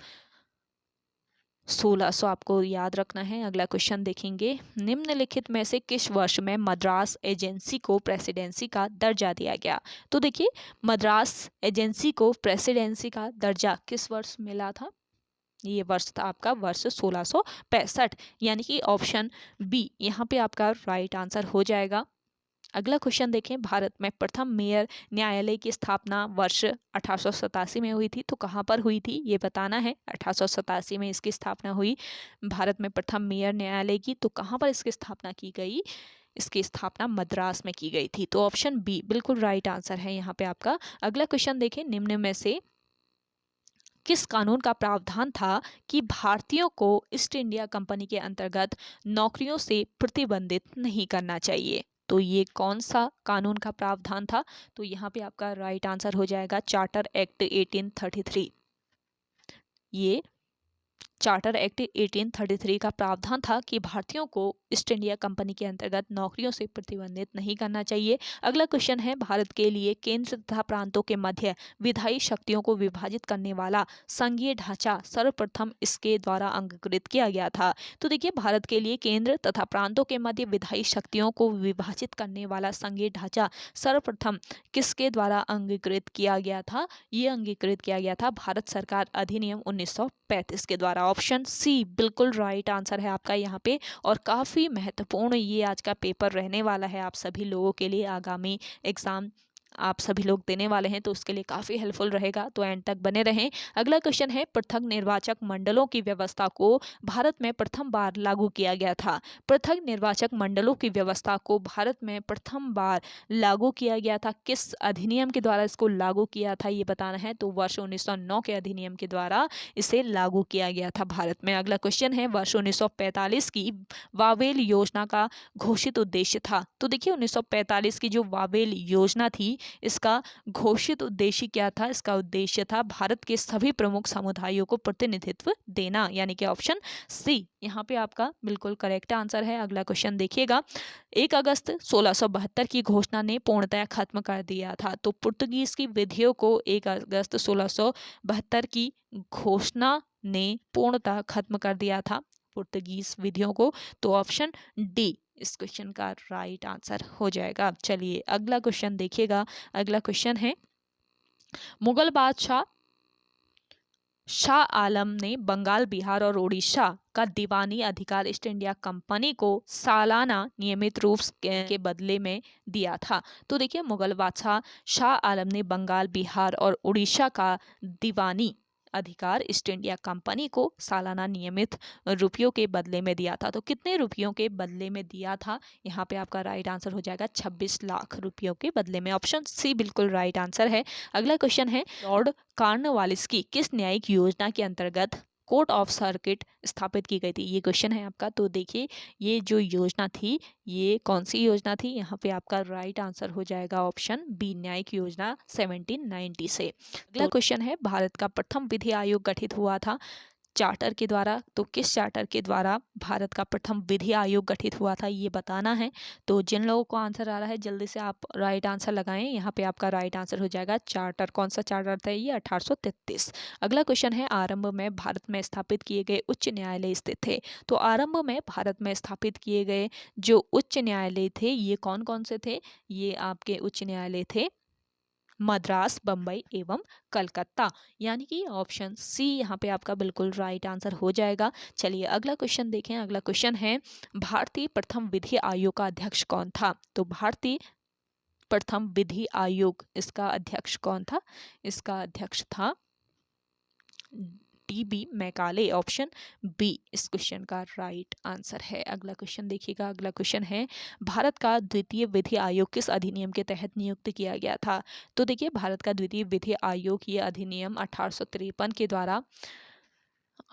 1600 आपको याद रखना है। अगला क्वेश्चन देखेंगे, निम्नलिखित में से किस वर्ष में मद्रास एजेंसी को प्रेसिडेंसी का दर्जा दिया गया। तो देखिए मद्रास एजेंसी को प्रेसिडेंसी का दर्जा किस वर्ष मिला था, ये वर्ष था आपका वर्ष 1665, यानी कि ऑप्शन बी यहाँ पे आपका राइट आंसर हो जाएगा। अगला क्वेश्चन देखें, भारत में प्रथम मेयर न्यायालय की स्थापना वर्ष 1887 में हुई थी। तो कहाँ पर हुई थी ये बताना है। 1887 में इसकी स्थापना हुई भारत में प्रथम मेयर न्यायालय की। तो कहाँ पर इसकी स्थापना की गई, इसकी स्थापना मद्रास में की गई थी। तो ऑप्शन बी बिल्कुल राइट आंसर है यहाँ पे आपका। अगला क्वेश्चन देखें, निम्न में से किस कानून का प्रावधान था कि भारतीयों को ईस्ट इंडिया कंपनी के अंतर्गत नौकरियों से प्रतिबंधित नहीं करना चाहिए। तो ये कौन सा कानून का प्रावधान था, तो यहाँ पे आपका राइट आंसर हो जाएगा चार्टर एक्ट 1833। ये चार्टर एक्ट 1833 का प्रावधान था कि भारतीयों को ईस्ट इंडिया कंपनी के अंतर्गत नौकरियों से प्रतिबंधित नहीं करना चाहिए। अगला क्वेश्चन है, भारत के लिए केंद्र तथा प्रांतों के मध्य विधायी शक्तियों को विभाजित करने वाला संघीय ढांचा सर्वप्रथम इसके द्वारा अंगीकृत किया गया था। तो देखिए भारत के लिए केंद्र तथा प्रांतों के मध्य विधायी शक्तियों को विभाजित करने वाला संघीय ढांचा सर्वप्रथम किसके द्वारा अंगीकृत किया गया था, ये अंगीकृत किया गया था भारत सरकार अधिनियम 1935 के द्वारा। ऑप्शन सी बिल्कुल राइट आंसर है आपका यहाँ पे। और काफ़ी महत्वपूर्ण ये आज का पेपर रहने वाला है आप सभी लोगों के लिए, आगामी एग्जाम आप सभी लोग देने वाले हैं, तो उसके लिए काफ़ी हेल्पफुल रहेगा, तो एंड तक बने रहें। अगला क्वेश्चन है, पृथक निर्वाचक मंडलों की व्यवस्था को भारत में प्रथम बार लागू किया गया था। पृथक निर्वाचक मंडलों की व्यवस्था को भारत में प्रथम बार लागू किया गया था, किस अधिनियम के द्वारा इसको लागू किया था ये बताना है। तो वर्ष 1909 के अधिनियम के द्वारा इसे लागू किया गया था भारत में। अगला क्वेश्चन है, वर्ष 1945 की वावेल योजना का घोषित उद्देश्य था। तो देखिए 1945 की जो वावेल योजना थी इसका घोषित उद्देश्य क्या था, इसका उद्देश्य था भारत के सभी प्रमुख समुदायों को प्रतिनिधित्व देना, यानी कि ऑप्शन सी यहाँ पे आपका बिल्कुल करेक्ट आंसर है। अगला क्वेश्चन देखिएगा, 1 अगस्त 1672 की घोषणा ने पूर्णतः खत्म कर दिया था। तो पुर्तगीज की विधियों को 1 अगस्त 1672 की घोषणा ने पूर्णतः खत्म कर दिया था, पुर्तगीज विधियों को। तो ऑप्शन डी इस क्वेश्चन का राइट आंसर हो जाएगा। चलिए अगला क्वेश्चन देखिएगा। अगला क्वेश्चन है, मुगल बादशाह शाह आलम ने बंगाल, बिहार और उड़ीसा का दीवानी अधिकार ईस्ट इंडिया कंपनी को सालाना नियमित रूप के बदले में दिया था। तो देखिए मुगल बादशाह शाह आलम ने बंगाल, बिहार और उड़ीसा का दीवानी अधिकार ईस्ट इंडिया कंपनी को सालाना नियमित रुपयों के बदले में दिया था। तो कितने रुपयों के बदले में दिया था, यहाँ पे आपका राइट आंसर हो जाएगा 26 लाख रुपयों के बदले में। ऑप्शन सी बिल्कुल राइट आंसर है। अगला क्वेश्चन है, लॉर्ड कॉर्नवालिस की किस न्यायिक योजना के अंतर्गत कोर्ट ऑफ सर्किट स्थापित की गई थी, ये क्वेश्चन है आपका। तो देखिए ये जो योजना थी ये कौन सी योजना थी, यहाँ पे आपका राइट आंसर हो जाएगा ऑप्शन बी न्यायिक योजना 1790 से। अगला क्वेश्चन है, भारत का प्रथम विधि आयोग गठित हुआ था चार्टर के द्वारा। तो किस चार्टर के द्वारा भारत का प्रथम विधि आयोग गठित हुआ था ये बताना है। तो जिन लोगों को आंसर आ रहा है जल्दी से आप राइट आंसर लगाएं। यहाँ पे आपका राइट आंसर हो जाएगा चार्टर, कौन सा चार्टर था ये, 1833। अगला क्वेश्चन है, आरंभ में भारत में स्थापित किए गए उच्च न्यायालय स्थित थे। तो आरंभ में भारत में स्थापित किए गए जो उच्च न्यायालय थे ये कौन कौन से थे, ये आपके उच्च न्यायालय थे मद्रास, बम्बई एवं कलकत्ता, यानी कि ऑप्शन सी यहाँ पे आपका बिल्कुल राइट आंसर हो जाएगा। चलिए अगला क्वेश्चन देखें। अगला क्वेश्चन है, भारतीय प्रथम विधि आयोग का अध्यक्ष कौन था। तो भारतीय प्रथम विधि आयोग इसका अध्यक्ष कौन था, इसका अध्यक्ष था डी.बी. मैकाले। ऑप्शन बी इस क्वेश्चन का राइट आंसर है। अगला क्वेश्चन देखिएगा। अगला क्वेश्चन है, भारत का द्वितीय विधि आयोग किस अधिनियम के तहत नियुक्त किया गया था। तो देखिए भारत का द्वितीय विधि आयोग ये अधिनियम 1853 के द्वारा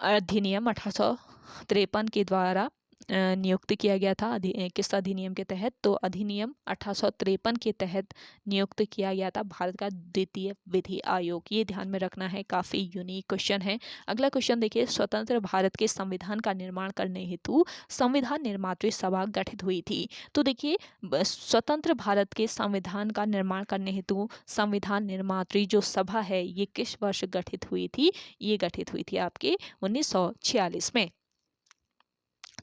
अधिनियम 1853 के द्वारा नियुक्त किया गया था। किस अधिनियम के तहत? तो अधिनियम 1853 के तहत नियुक्त किया गया था भारत का द्वितीय विधि आयोग। ये ध्यान में रखना है, काफ़ी यूनिक क्वेश्चन है। अगला क्वेश्चन देखिए, स्वतंत्र भारत के संविधान का निर्माण करने हेतु संविधान निर्मात्री सभा गठित हुई थी। तो देखिए, स्वतंत्र भारत के संविधान का निर्माण करने हेतु संविधान निर्मात्री जो सभा है ये किस वर्ष गठित हुई थी? ये गठित हुई थी आपके 1946 में।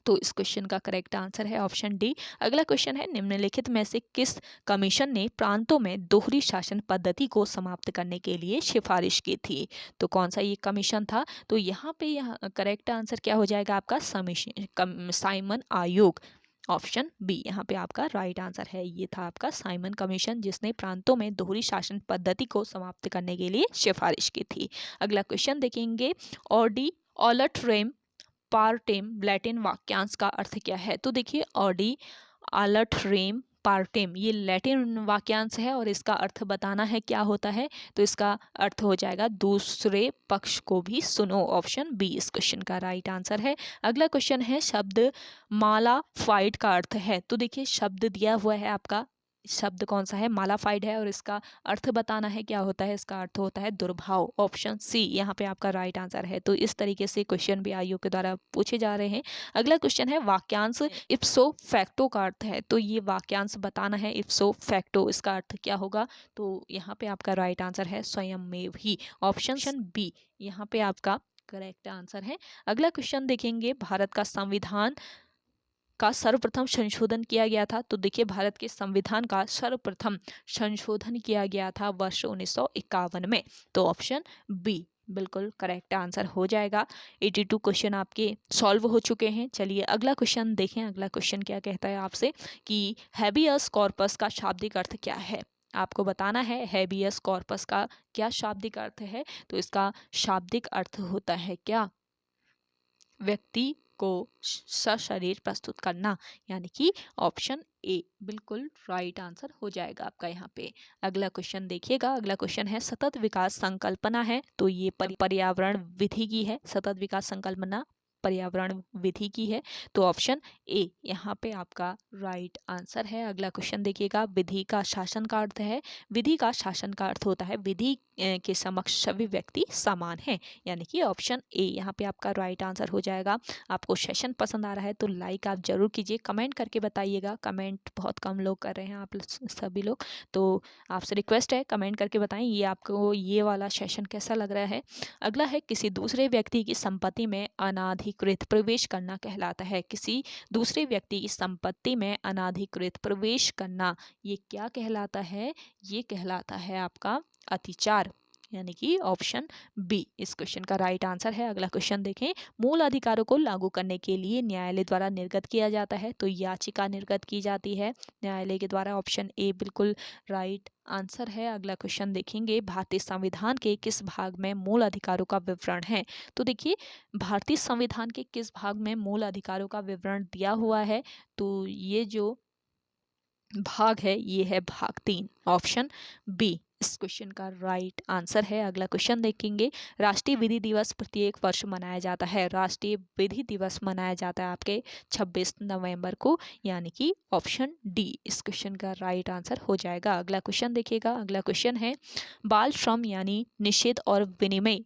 तो इस क्वेश्चन का करेक्ट आंसर है ऑप्शन डी। अगला क्वेश्चन है, निम्नलिखित में से किस कमीशन ने प्रांतों में दोहरी शासन पद्धति को समाप्त करने के लिए सिफारिश की थी? तो कौन सा ये कमीशन था? तो यहाँ पे करेक्ट आंसर क्या हो जाएगा आपका? साइमन आयोग, ऑप्शन बी यहाँ पे आपका राइट आंसर है। ये था आपका साइमन कमीशन जिसने प्रांतों में दोहरी शासन पद्धति को समाप्त करने के लिए सिफारिश की थी। अगला क्वेश्चन देखेंगे, ऑडी ऑलट रेम पार्टेम लैटिन वाक्यांश का अर्थ क्या है? तो देखिए, ऑडी आलट रेम पार्टेम ये लैटिन वाक्यांश है और इसका अर्थ बताना है क्या होता है। तो इसका अर्थ हो जाएगा दूसरे पक्ष को भी सुनो, ऑप्शन बी इस क्वेश्चन का राइट आंसर है। अगला क्वेश्चन है, शब्द मालाफाइड का अर्थ है। तो देखिए, शब्द दिया हुआ है आपका, शब्द कौन सा है? मालाफाइड है और इसका अर्थ बताना है क्या होता है। इसका अर्थ होता है दुर्भाव, ऑप्शन सी यहाँ पे आपका राइट आंसर है। तो इस तरीके से क्वेश्चन भी आयोग के द्वारा पूछे जा रहे हैं। अगला क्वेश्चन है, वाक्यांश इप्सो फैक्टो का अर्थ है। तो ये वाक्यांश बताना है इप्सो फैक्टो, इसका अर्थ क्या होगा? तो यहाँ पे आपका राइट आंसर है स्वयं में ही, ऑप्शन बी यहाँ पे आपका करेक्ट आंसर है। अगला क्वेश्चन देखेंगे, भारत का संविधान का सर्वप्रथम संशोधन किया गया था। तो देखिए, भारत के संविधान का सर्वप्रथम संशोधन किया गया था वर्ष 1951 में। तो ऑप्शन बी बिल्कुल करेक्ट आंसर हो जाएगा। 82 क्वेश्चन आपके सॉल्व हो चुके हैं। चलिए अगला क्वेश्चन देखें। अगला क्वेश्चन क्या कहता है आपसे कि हैबियस कॉर्पस का शाब्दिक अर्थ क्या है? आपको बताना है हैबियस कॉर्पस का क्या शाब्दिक अर्थ है। तो इसका शाब्दिक अर्थ होता है क्या? व्यक्ति को सशरीर प्रस्तुत करना, यानी कि ऑप्शन ए बिल्कुल राइट आंसर हो जाएगा आपका यहाँ पे। अगला क्वेश्चन देखिएगा। अगला क्वेश्चन है, सतत विकास संकल्पना है। तो ये पर्यावरण विधि की है। सतत विकास संकल्पना पर्यावरण विधि की है। तो ऑप्शन ए यहाँ पे आपका राइट आंसर है। अगला क्वेश्चन देखिएगा, विधि का शासन का अर्थ है। विधि का शासन का अर्थ होता है विधि के समक्ष सभी व्यक्ति समान हैं, यानी कि ऑप्शन ए यहाँ पे आपका राइट आंसर हो जाएगा। आपको सेशन पसंद आ रहा है तो लाइक आप जरूर कीजिए, कमेंट करके बताइएगा। कमेंट बहुत कम लोग कर रहे हैं, आप सभी लोग, तो आपसे रिक्वेस्ट है कमेंट करके बताएं ये आपको ये वाला सेशन कैसा लग रहा है। अगला है, किसी दूसरे व्यक्ति की संपत्ति में अनाधिकृत प्रवेश करना कहलाता है। किसी दूसरे व्यक्ति की संपत्ति में अनाधिकृत प्रवेश करना ये क्या कहलाता है? ये कहलाता है आपका अतिचार, यानी कि ऑप्शन बी इस क्वेश्चन का राइट आंसर है। अगला क्वेश्चन देखें, मूल अधिकारों को लागू करने के लिए न्यायालय द्वारा निर्गत किया जाता है। तो याचिका निर्गत की जाती है न्यायालय के द्वारा, ऑप्शन ए बिल्कुल राइट आंसर है। अगला क्वेश्चन देखेंगे, भारतीय संविधान के किस भाग में मूल अधिकारों का विवरण है? तो देखिए, भारतीय संविधान के किस भाग में मूल अधिकारों का विवरण दिया हुआ है? तो ये जो भाग है ये है भाग 3, ऑप्शन बी इस क्वेश्चन का राइट आंसर है। अगला क्वेश्चन देखेंगे, राष्ट्रीय विधि दिवस प्रत्येक वर्ष मनाया जाता है। राष्ट्रीय विधि दिवस मनाया जाता है आपके 26 नवंबर को, यानी कि ऑप्शन डी इस क्वेश्चन का राइट आंसर हो जाएगा। अगला क्वेश्चन देखिएगा। अगला क्वेश्चन है, बाल श्रम यानी निषेध और विनिमय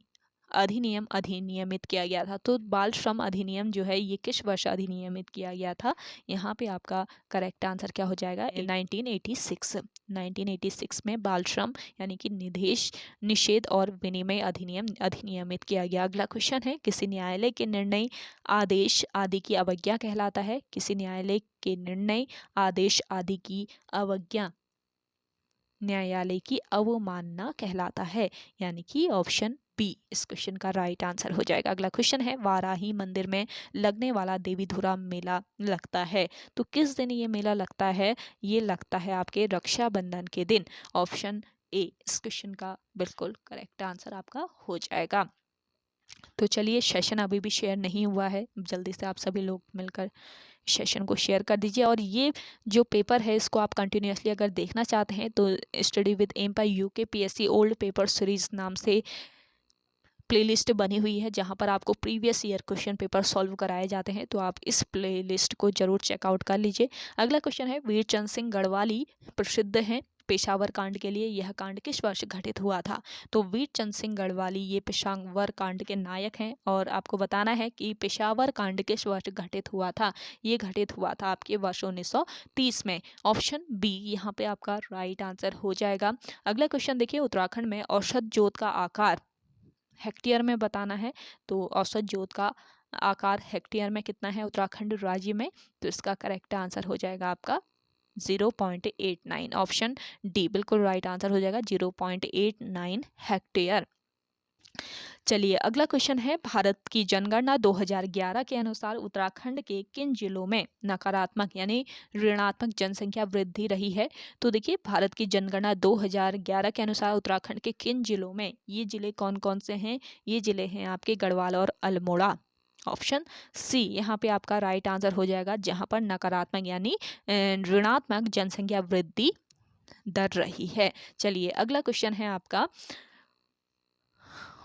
अधिनियम अधिनियमित किया गया था। तो बाल श्रम अधिनियम जो है ये किस वर्ष अधिनियमित किया गया था? यहाँ पे आपका करेक्ट आंसर क्या हो जाएगा? 1986 में बाल श्रम यानी कि निषेध और विनिमय अधिनियम अधिनियमित किया गया। अगला क्वेश्चन है, किसी न्यायालय के निर्णय आदेश आदि की अवज्ञा कहलाता है। किसी न्यायालय के निर्णय आदेश आदि की अवज्ञा न्यायालय की अवमानना कहलाता है, यानी कि ऑप्शन बी इस क्वेश्चन का राइट आंसर हो जाएगा। अगला क्वेश्चन है, वाराही मंदिर में लगने वाला देवीधुरा मेला लगता है। तो किस दिन ये मेला लगता है? ये लगता है आपके रक्षाबंधन के दिन, ऑप्शन ए इस क्वेश्चन का बिल्कुल करेक्ट आंसर आपका हो जाएगा। तो चलिए, सेशन अभी भी शेयर नहीं हुआ है, जल्दी से आप सभी लोग मिलकर सेशन को शेयर कर दीजिए। और ये जो पेपर है इसको आप कंटिन्यूसली अगर देखना चाहते हैं तो study with M by UK PSC old paper series नाम से प्लेलिस्ट बनी हुई है जहां पर आपको previous year question paper solve कराए जाते हैं, तो आप इस प्लेलिस्ट को जरूर चेकआउट कर लीजिए। अगला क्वेश्चन है, वीर चंद सिंह गढ़वाली प्रसिद्ध हैं पेशावर कांड के लिए, यह कांड किस वर्ष घटित हुआ था? तो वीर चंद सिंह गढ़वाली ये पेशावर कांड के नायक हैं और आपको बताना है कि पेशावर कांड किस वर्ष घटित हुआ था। ये घटित हुआ था आपके वर्ष 1930 में। ऑप्शन बी यहाँ पे आपका राइट आंसर हो जाएगा। अगला क्वेश्चन देखिए, उत्तराखंड में औसत जोत का आकार हेक्टेयर में बताना है, तो औसत जोत का आकार हेक्टेयर में कितना है उत्तराखंड राज्य में? तो इसका करेक्ट आंसर हो जाएगा आपका 0.89। ऑप्शन डी बिल्कुल राइट आंसर हो जाएगा 0.89 हेक्टेयर। चलिए अगला क्वेश्चन है, भारत की जनगणना 2011 के अनुसार उत्तराखंड के किन जिलों में नकारात्मक यानी ऋणात्मक जनसंख्या वृद्धि रही है? तो देखिए भारत की जनगणना 2011 के अनुसार उत्तराखंड के किन जिलों में, ये जिले कौन कौन से हैं? ये जिले हैं आपके गढ़वाल और अल्मोड़ा। ऑप्शन सी यहाँ पे आपका राइट आंसर हो जाएगा, जहाँ पर नकारात्मक यानी ऋणात्मक जनसंख्या वृद्धि दर रही है। चलिए अगला क्वेश्चन है आपका,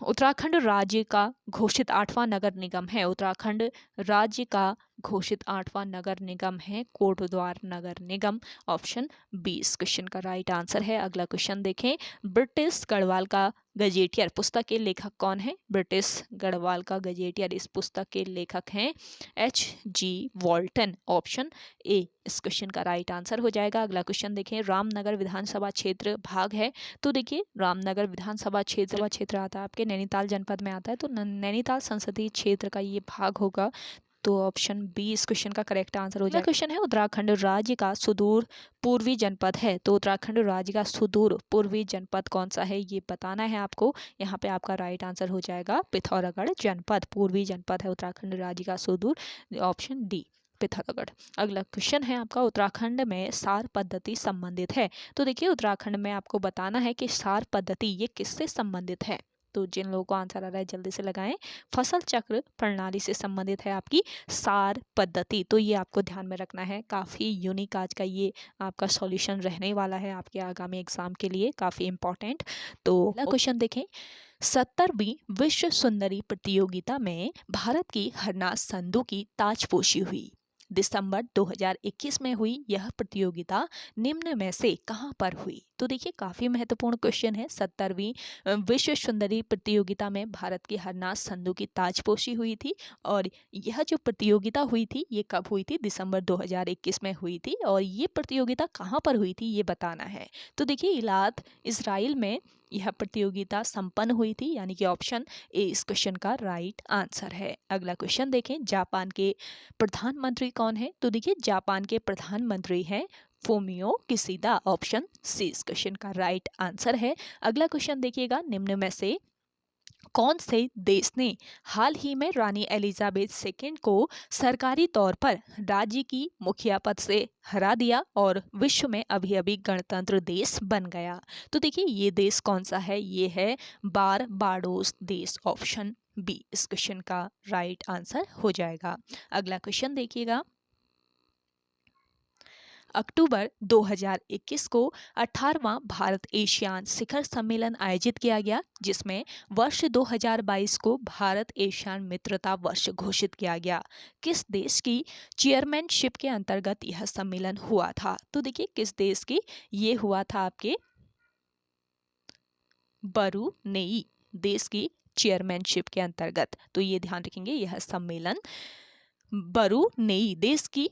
उत्तराखंड राज्य का घोषित 8वां नगर निगम है, उत्तराखंड राज्य का घोषित 8वां नगर निगम है कोटद्वार नगर निगम। ऑप्शन बी इस क्वेश्चन का राइट आंसर है। अगला क्वेश्चन देखें, ब्रिटिश गढ़वाल का गजेटियर पुस्तक के लेखक कौन है? ब्रिटिश गढ़वाल का गजेटियर इस पुस्तक के लेखक हैं H.G. वॉल्टन। ऑप्शन ए इस क्वेश्चन का राइट आंसर हो जाएगा। अगला क्वेश्चन देखें, रामनगर विधानसभा क्षेत्र भाग है, तो देखिए रामनगर विधानसभा क्षेत्र आता है आपके नैनीताल जनपद में आता है, तो नैनीताल संसदीय क्षेत्र का ये भाग होगा, तो ऑप्शन बी इस क्वेश्चन का करेक्ट आंसर हो जाएगा। क्वेश्चन है, उत्तराखंड राज्य का सुदूर पूर्वी जनपद है, तो उत्तराखंड राज्य का सुदूर पूर्वी जनपद कौन सा है ये बताना है आपको। यहाँ पे आपका राइट आंसर हो जाएगा पिथौरागढ़ जनपद, पूर्वी जनपद है उत्तराखंड राज्य का सुदूर। Option D Pithoragarh. अगला क्वेश्चन है आपका, उत्तराखंड में सार पद्धति संबंधित है, तो देखिए उत्तराखंड में आपको बताना है कि सार पद्धति ये किससे संबंधित है। तो जिन लोगों को आंसर आ रहा है जल्दी से लगाएं। फसल चक्र प्रणाली से संबंधित है आपकी सार पद्धति, तो ये आपको ध्यान में रखना है। काफ़ी यूनिक आज का ये आपका सॉल्यूशन रहने वाला है आपके आगामी एग्जाम के लिए, काफ़ी इंपॉर्टेंट। तो क्वेश्चन देखें, 70वीं विश्व सुंदरी प्रतियोगिता में भारत की हरनाज संधू की ताजपोशी हुई। दिसंबर 2021 में हुई यह प्रतियोगिता निम्न में से कहां पर हुई? तो देखिए काफ़ी महत्वपूर्ण क्वेश्चन है। 70वीं विश्व सुंदरी प्रतियोगिता में भारत की हरनाज संधू की ताजपोशी हुई थी, और यह जो प्रतियोगिता हुई थी ये कब हुई थी? दिसंबर 2021 में हुई थी, और ये प्रतियोगिता कहाँ पर हुई थी ये बताना है। तो देखिए इलाद इजराइल में यह प्रतियोगिता संपन्न हुई थी, यानी कि ऑप्शन ए इस क्वेश्चन का राइट आंसर है। अगला क्वेश्चन देखें, जापान के प्रधानमंत्री कौन है? तो देखिए जापान के प्रधानमंत्री हैं फूमियो किशिदा। ऑप्शन सी इस क्वेश्चन का राइट आंसर है। अगला क्वेश्चन देखिएगा, निम्न में से कौन से देश ने हाल ही में रानी एलिजाबेथ सेकंड को सरकारी तौर पर राज्य की मुखिया पद से हरा दिया और विश्व में अभी अभी गणतंत्र देश बन गया? तो देखिए ये देश कौन सा है? ये है बारबाडोस देश। ऑप्शन बी इस क्वेश्चन का राइट आंसर हो जाएगा। अगला क्वेश्चन देखिएगा, अक्टूबर 2021 को 18वां भारत एशियान शिखर सम्मेलन आयोजित किया गया, जिसमें वर्ष 2022 को भारत एशियान मित्रता वर्ष घोषित किया गया। किस देश की चेयरमैनशिप के अंतर्गत यह सम्मेलन हुआ था? तो देखिए किस देश की ये हुआ था? आपके ब्रूनेई देश की चेयरमैनशिप के अंतर्गत। तो ये ध्यान रखेंगे, यह सम्मेलन ब्रूनेई देश की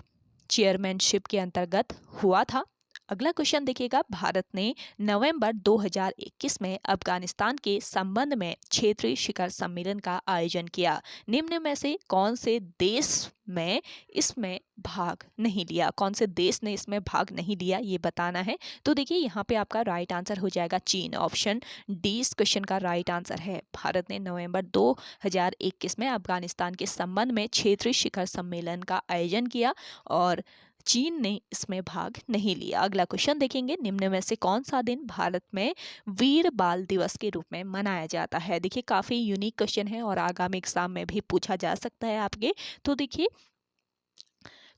चेयरमैनशिप के अंतर्गत हुआ था। अगला क्वेश्चन देखिएगा, भारत ने नवंबर 2021 में अफगानिस्तान के संबंध में क्षेत्रीय शिखर सम्मेलन का आयोजन किया। निम्न में से कौन से देश में इसमें भाग नहीं लिया? कौन से देश ने इसमें भाग नहीं लिया ये बताना है। तो देखिए यहाँ पे आपका राइट आंसर हो जाएगा चीन। ऑप्शन डी इस क्वेश्चन का राइट आंसर है। भारत ने नवंबर 2021 में अफगानिस्तान के संबंध में क्षेत्रीय शिखर सम्मेलन का आयोजन किया और चीन ने इसमें भाग नहीं लिया। अगला क्वेश्चन देखेंगे, निम्न में से कौन सा दिन भारत में वीर बाल दिवस के रूप में मनाया जाता है? देखिए काफ़ी यूनिक क्वेश्चन है और आगामी एग्जाम में भी पूछा जा सकता है आपके। तो देखिए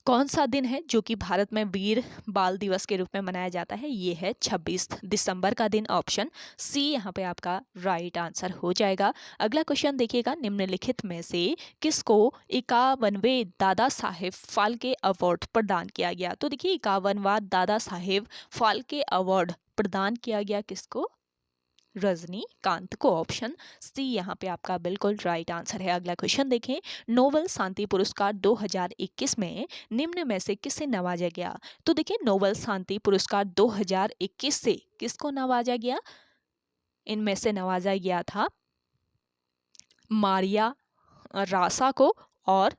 कौन सा दिन है जो कि भारत में वीर बाल दिवस के रूप में मनाया जाता है? ये है 26 दिसंबर का दिन। ऑप्शन सी यहाँ पे आपका राइट आंसर हो जाएगा। अगला क्वेश्चन देखिएगा, निम्नलिखित में से किसको 51वें दादा साहेब फाल्के अवार्ड प्रदान किया गया? तो देखिए 51वां दादा साहेब फाल्के अवार्ड प्रदान किया गया किसको? रजनीकांत को। ऑप्शन सी यहाँ पे आपका बिल्कुल राइट आंसर है। अगला क्वेश्चन देखें, नोबेल शांति पुरस्कार 2021 में निम्न में से किसे नवाजा गया? तो देखिए नोबेल शांति पुरस्कार 2021 से किसको नवाजा गया? इनमें से नवाजा गया था मारिया रासा को और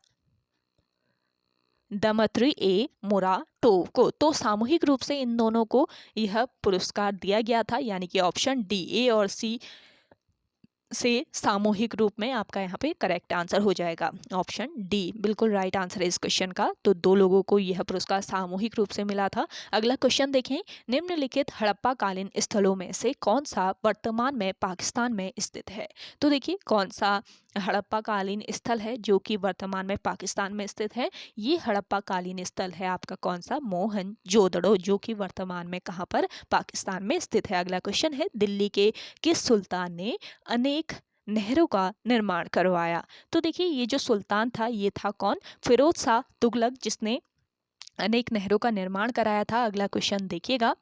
दमत्री ए मोराटोव को। तो सामूहिक रूप से इन दोनों को यह पुरस्कार दिया गया था, यानी कि ऑप्शन डी, ए और सी से सामूहिक रूप में आपका यहाँ पे करेक्ट आंसर हो जाएगा। ऑप्शन डी बिल्कुल राइट आंसर है इस क्वेश्चन का। तो दो लोगों को यह पुरस्कार सामूहिक रूप से मिला था। अगला क्वेश्चन देखें, निम्नलिखित हड़प्पा कालीन स्थलों में से कौन सा वर्तमान में पाकिस्तान में स्थित है? तो देखिए कौन सा हड़प्पा कालीन स्थल है जो कि वर्तमान में पाकिस्तान में स्थित है? ये हड़प्पा कालीन स्थल है आपका कौन सा? मोहनजोदड़ो, जो कि वर्तमान में कहाँ पर? पाकिस्तान में स्थित है। अगला क्वेश्चन है, दिल्ली के किस सुल्तान ने अनेक नहरों का निर्माण करवाया? तो देखिए ये जो सुल्तान था ये था कौन? फिरोज शाह तुगलक, जिसने अनेक नहरों का निर्माण कराया था। अगला क्वेश्चन देखिएगा,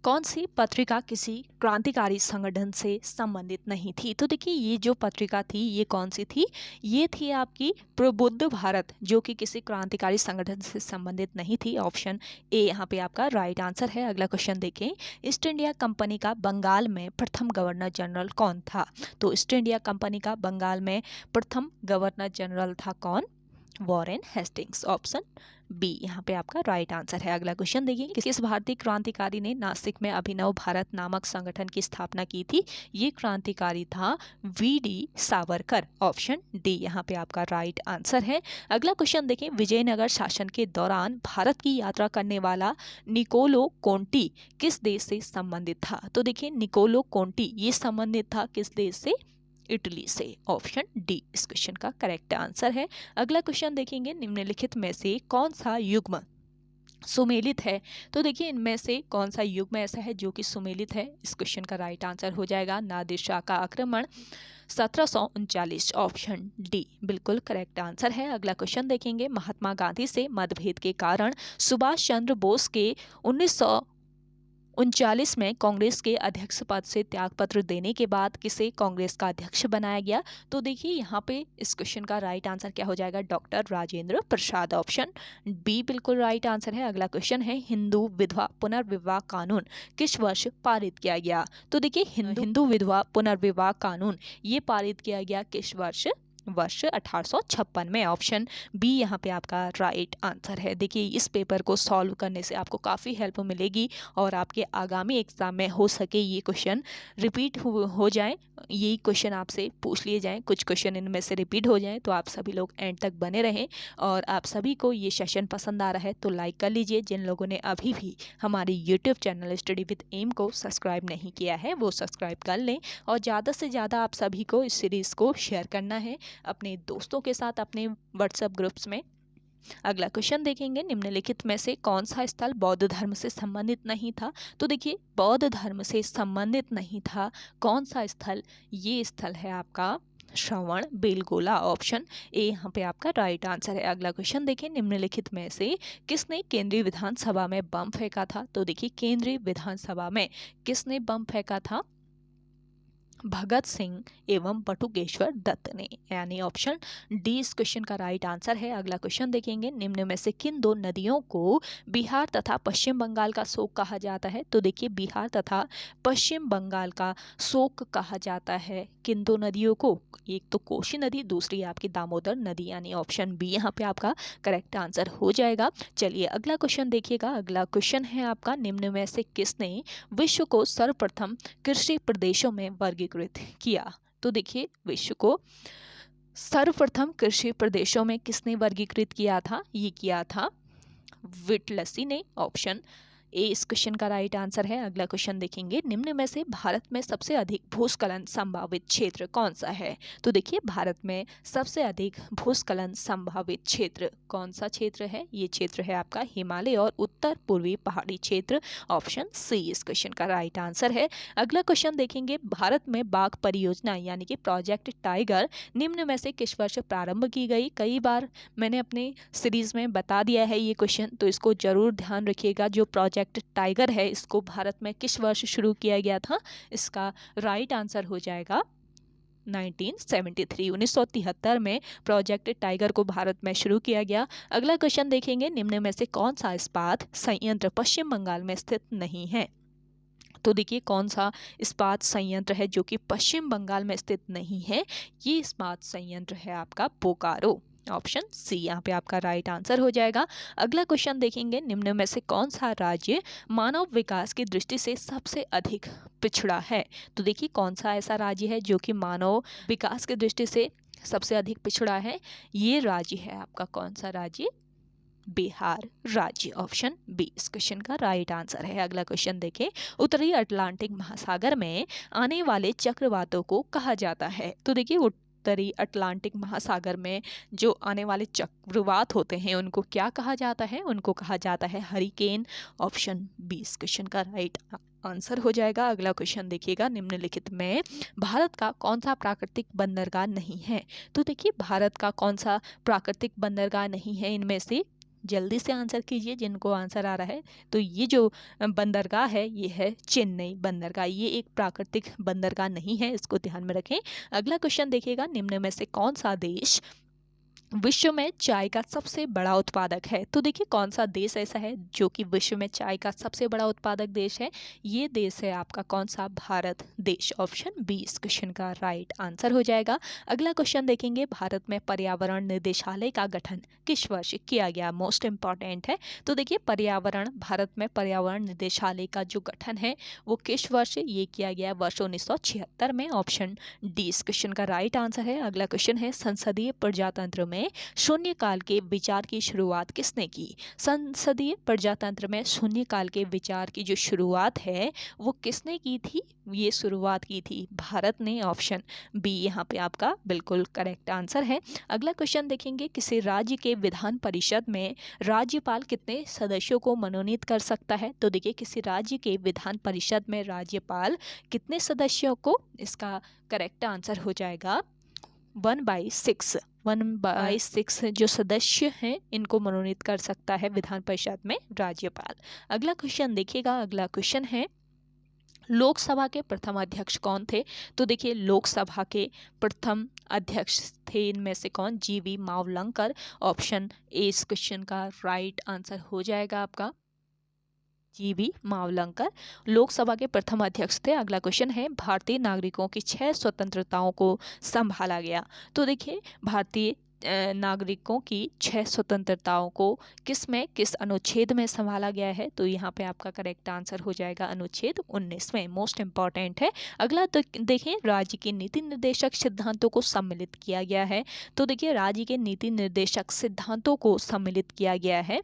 कौन सी पत्रिका किसी क्रांतिकारी संगठन से संबंधित नहीं थी? तो देखिए ये जो पत्रिका थी ये कौन सी थी? ये थी आपकी प्रबुद्ध भारत, जो कि किसी क्रांतिकारी संगठन से संबंधित नहीं थी। ऑप्शन ए यहाँ पे आपका राइट आंसर है। अगला क्वेश्चन देखें, ईस्ट इंडिया कंपनी का बंगाल में प्रथम गवर्नर जनरल कौन था? तो ईस्ट इंडिया कंपनी का बंगाल में प्रथम गवर्नर जनरल था कौन? Warren Hastings. ऑप्शन बी यहाँ पे आपका राइट आंसर है। अगला क्वेश्चन देखिए, किस भारतीय क्रांतिकारी ने नासिक में अभिनव भारत नामक संगठन की स्थापना की थी? ये क्रांतिकारी था वी.डी. सावरकर। ऑप्शन डी यहाँ पे आपका राइट आंसर है। अगला क्वेश्चन देखें, विजयनगर शासन के दौरान भारत की यात्रा करने वाला निकोलो कोंटी किस देश से संबंधित था? तो देखिए निकोलो कोंटी ये संबंधित था किस देश से? इटली से। ऑप्शन डी इस क्वेश्चन का करेक्ट आंसर है। अगला क्वेश्चन देखेंगे, निम्नलिखित में से कौन सा युग्म सुमेलित है? तो देखिए इनमें से कौन सा युग्म ऐसा है जो कि सुमेलित है? इस क्वेश्चन का राइट आंसर हो जाएगा नादिर शाह का आक्रमण 1739। ऑप्शन डी बिल्कुल करेक्ट आंसर है। अगला क्वेश्चन देखेंगे, महात्मा गांधी से मतभेद के कारण सुभाष चंद्र बोस के 1939 में कांग्रेस के अध्यक्ष पद से त्यागपत्र देने के बाद किसे कांग्रेस का अध्यक्ष बनाया गया? तो देखिए यहाँ पे इस क्वेश्चन का राइट आंसर क्या हो जाएगा? Doctor Rajendra Prasad. Option B बिल्कुल राइट आंसर है। अगला क्वेश्चन है, हिंदू विधवा पुनर्विवाह कानून किस वर्ष पारित किया गया? तो देखिए हिंदू विधवा पुनर्विवाह कानून ये पारित किया गया किस वर्ष? वर्ष 1856 में। ऑप्शन बी यहाँ पे आपका राइट आंसर है। देखिए इस पेपर को सॉल्व करने से आपको काफ़ी हेल्प मिलेगी और आपके आगामी एग्जाम में हो सके ये क्वेश्चन रिपीट हो जाए, यही क्वेश्चन आपसे पूछ लिए जाएं, कुछ क्वेश्चन इनमें से रिपीट हो जाएं। तो आप सभी लोग एंड तक बने रहें और आप सभी को ये सेशन पसंद आ रहा है तो लाइक कर लीजिए। जिन लोगों ने अभी भी हमारे YouTube channel study with M को सब्सक्राइब नहीं किया है वो सब्सक्राइब कर लें और ज़्यादा से ज़्यादा आप सभी को इस सीरीज़ को शेयर करना है अपने दोस्तों के साथ अपने व्हाट्सएप ग्रुप्स में। अगला क्वेश्चन देखेंगे, निम्नलिखित में से कौन सा स्थल बौद्ध धर्म से संबंधित नहीं था? तो देखिए बौद्ध धर्म से संबंधित नहीं था कौन सा स्थल? ये स्थल है आपका श्रवण बेलगोला। ऑप्शन ए यहाँ पे आपका राइट आंसर है। अगला क्वेश्चन देखें, निम्नलिखित में से किसने केंद्रीय विधानसभा में बम फेंका था? तो देखिए केंद्रीय विधानसभा में किसने बम फेंका था? भगत सिंह एवं बटुकेश्वर दत्त ने, यानी ऑप्शन डी इस क्वेश्चन का राइट आंसर है। अगला क्वेश्चन देखेंगे, निम्न में से किन दो नदियों को बिहार तथा पश्चिम बंगाल का शोक कहा जाता है? तो देखिए बिहार तथा पश्चिम बंगाल का शोक कहा जाता है किन दो नदियों को? एक तो कोसी नदी, दूसरी आपकी दामोदर नदी, यानी ऑप्शन बी यहाँ पे आपका करेक्ट आंसर हो जाएगा। चलिए अगला क्वेश्चन देखिएगा। अगला क्वेश्चन है आपका, निम्न में से किसने विश्व को सर्वप्रथम कृषि प्रदेशों में वर्गीकृत किया? तो देखिए विश्व को सर्वप्रथम कृषि प्रदेशों में किसने वर्गीकृत किया था? ये किया था व्हिटलसी ने। ऑप्शन ए इस क्वेश्चन का राइट आंसर है। अगला क्वेश्चन देखेंगे, निम्न में से भारत में सबसे अधिक भूस्खलन संभावित क्षेत्र कौन सा है? तो देखिए भारत में सबसे अधिक भूस्खलन संभावित क्षेत्र कौन सा क्षेत्र है? ये क्षेत्र है आपका हिमालय और उत्तर पूर्वी पहाड़ी क्षेत्र। ऑप्शन सी इस क्वेश्चन का राइट आंसर है। अगला क्वेश्चन देखेंगे, भारत में बाघ परियोजना यानी कि प्रोजेक्ट टाइगर निम्न में से किस वर्ष प्रारंभ की गई? कई बार मैंने अपने सीरीज में बता दिया है ये क्वेश्चन, तो इसको जरूर ध्यान रखिएगा। जो प्रोजेक्ट टाइगर है इसको भारत में किस वर्ष शुरू किया गया था? इसका राइट आंसर हो जाएगा 1973 1973 में प्रोजेक्ट टाइगर को भारत में शुरू किया गया। अगला क्वेश्चन देखेंगे, निम्न में से कौन सा इस्पात संयंत्र पश्चिम बंगाल में स्थित नहीं है? तो देखिए कौन सा इस्पात संयंत्र है जो कि पश्चिम बंगाल में स्थित नहीं है? ये इस्पात संयंत्र है आपका बोकारो। ऑप्शन सी यहाँ पे आपका राइट आंसर हो जाएगा। अगला क्वेश्चन देखेंगे, निम्न में से कौन सा राज्य मानव विकास की दृष्टि से सबसे अधिक पिछड़ा है? तो देखिए कौन सा ऐसा राज्य है जो कि मानव विकास की दृष्टि से सबसे अधिक पिछड़ा है? ये राज्य है आपका कौन सा राज्य? बिहार राज्य। ऑप्शन बी इस क्वेश्चन का राइट आंसर है। अगला क्वेश्चन देखें, उत्तरी अटलांटिक महासागर में आने वाले चक्रवातों को कहा जाता है? तो देखिए उत्तरी अटलांटिक महासागर में जो आने वाले चक्रवात होते हैं उनको क्या कहा जाता है? उनको कहा जाता है हरिकेन। ऑप्शन बी इस क्वेश्चन का राइट आंसर हो जाएगा। अगला क्वेश्चन देखिएगा, निम्नलिखित में भारत का कौन सा प्राकृतिक बंदरगाह नहीं है? तो देखिए भारत का कौन सा प्राकृतिक बंदरगाह नहीं है? इनमें से जल्दी से आंसर कीजिए जिनको आंसर आ रहा है। तो ये जो बंदरगाह है ये है चेन्नई बंदरगाह। ये एक प्राकृतिक बंदरगाह नहीं है, इसको ध्यान में रखें। अगला क्वेश्चन देखिएगा, निम्न में से कौन सा देश विश्व में चाय का सबसे बड़ा उत्पादक है? तो देखिए कौन सा देश ऐसा है जो कि विश्व में चाय का सबसे बड़ा उत्पादक देश है? ये देश है आपका कौन सा? भारत देश। ऑप्शन बी इस क्वेश्चन का राइट आंसर हो जाएगा। अगला क्वेश्चन देखेंगे, भारत में पर्यावरण निदेशालय का गठन किस वर्ष किया गया? मोस्ट इंपॉर्टेंट है। तो देखिए भारत में पर्यावरण निदेशालय का जो गठन है वो किस वर्ष ये किया गया? वर्ष 1976 में। ऑप्शन डी इस क्वेश्चन का राइट आंसर है। अगला क्वेश्चन है, संसदीय प्रजातंत्र में शून्यकाल के विचार की शुरुआत किसने की? संसदीय प्रजातंत्र में शून्यकाल के विचार की जो शुरुआत है वो किसने की थी? ये शुरुआत की थी भारत ने। ऑप्शन बी यहाँ पे आपका बिल्कुल करेक्ट आंसर है। अगला क्वेश्चन देखेंगे, किसी राज्य के विधान परिषद में राज्यपाल कितने सदस्यों को मनोनीत कर सकता है? तो देखिए किसी राज्य के विधान परिषद में राज्यपाल कितने सदस्यों को? इसका करेक्ट आंसर हो जाएगा 1/6। 1/6 जो सदस्य हैं इनको मनोनीत कर सकता है विधान परिषद में राज्यपाल। अगला क्वेश्चन देखिएगा, अगला क्वेश्चन है, लोकसभा के प्रथम अध्यक्ष कौन थे? तो देखिए लोकसभा के प्रथम अध्यक्ष थे इनमें से कौन? जीवी मावलंकर। ऑप्शन ए इस क्वेश्चन का राइट आंसर हो जाएगा आपका जीवी मावलंकर लोकसभा के प्रथम अध्यक्ष थे। अगला क्वेश्चन है, भारतीय नागरिकों की 6 स्वतंत्रताओं को संभाला गया। तो देखिए भारतीय नागरिकों की 6 स्वतंत्रताओं को किस अनुच्छेद में संभाला गया है? तो यहाँ पे आपका करेक्ट आंसर हो जाएगा अनुच्छेद 19 में। मोस्ट इंपॉर्टेंट है। अगला तो देखें, राज्य के नीति निर्देशक सिद्धांतों को सम्मिलित किया गया है। तो देखिए राज्य के नीति निर्देशक सिद्धांतों को सम्मिलित किया गया है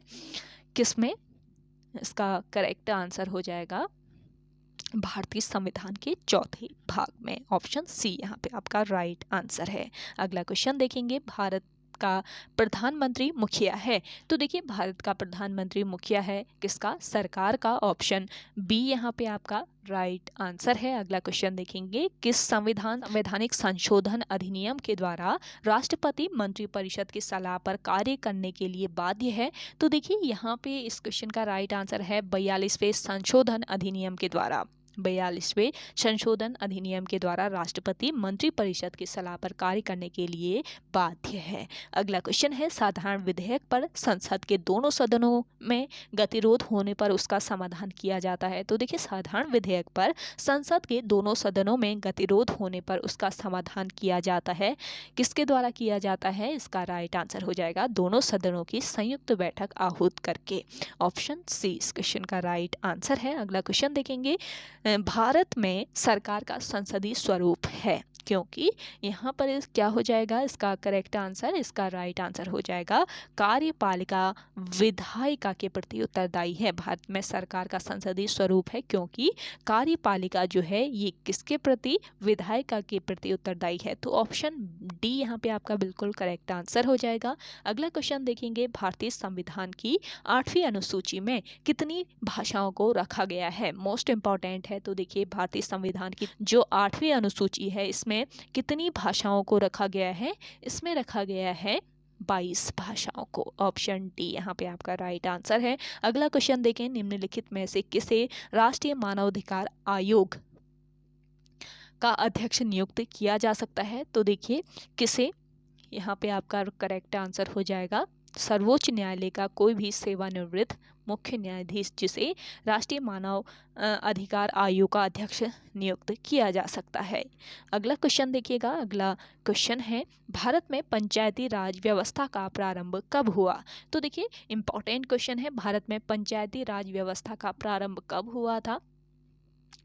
किसमें? इसका करेक्ट आंसर हो जाएगा भारतीय संविधान के चौथे भाग में। ऑप्शन सी यहाँ पे आपका राइट आंसर है। अगला क्वेश्चन देखेंगे, भारत का प्रधानमंत्री मुखिया है। तो देखिए भारत का प्रधानमंत्री मुखिया है किसका? सरकार का। ऑप्शन बी यहाँ पे आपका राइट आंसर है। अगला क्वेश्चन देखेंगे, किस संवैधानिक संशोधन अधिनियम के द्वारा राष्ट्रपति मंत्रिपरिषद की सलाह पर कार्य करने के लिए बाध्य है? तो देखिए यहाँ पे इस क्वेश्चन का राइट आंसर है 42वें संशोधन अधिनियम के द्वारा। 42वें संशोधन अधिनियम के द्वारा राष्ट्रपति मंत्रिपरिषद की सलाह पर कार्य करने के लिए बाध्य है। अगला क्वेश्चन है, साधारण विधेयक पर संसद के दोनों सदनों में गतिरोध होने पर उसका समाधान किया जाता है। तो देखिए साधारण विधेयक पर संसद के दोनों सदनों में गतिरोध होने पर उसका समाधान किया जाता है। किसके द्वारा किया जाता है? इसका राइट आंसर हो जाएगा दोनों सदनों की संयुक्त बैठक आहूत करके। ऑप्शन सी इस क्वेश्चन का राइट आंसर है। अगला क्वेश्चन देखेंगे, भारत में सरकार का संसदीय स्वरूप है क्योंकि यहाँ पर क्या हो जाएगा इसका करेक्ट आंसर, इसका राइट आंसर हो जाएगा कार्यपालिका विधायिका के प्रति उत्तरदायी है। भारत में सरकार का संसदीय स्वरूप है, क्योंकि कार्यपालिका जो है ये किसके प्रति, विधायिका के प्रति उत्तरदायी है। तो ऑप्शन डी यहाँ पे आपका बिल्कुल करेक्ट आंसर हो जाएगा। अगला क्वेश्चन देखेंगे, भारतीय संविधान की 8वीं अनुसूची में कितनी भाषाओं को रखा गया है। मोस्ट इंपॉर्टेंट है। तो देखिए भारतीय संविधान की जो 8वीं अनुसूची है इसमें कितनी भाषाओं को रखा गया है, इसमें रखा गया है 22 भाषाओं को। ऑप्शन डी यहाँ पे आपका राइट आंसर है। अगला क्वेश्चन देखें, निम्नलिखित में से किसे राष्ट्रीय मानवाधिकार आयोग का अध्यक्ष नियुक्त किया जा सकता है। तो देखिए किसे, यहाँ पे आपका करेक्ट आंसर हो जाएगा सर्वोच्च न्यायालय का कोई भी सेवानिवृत्त मुख्य न्यायाधीश जिसे राष्ट्रीय मानव अधिकार आयोग का अध्यक्ष नियुक्त किया जा सकता है। अगला क्वेश्चन देखिएगा, अगला क्वेश्चन है, भारत में पंचायती राज व्यवस्था का प्रारंभ कब हुआ। तो देखिए इंपॉर्टेंट क्वेश्चन है, भारत में पंचायती राज व्यवस्था का प्रारंभ कब हुआ था,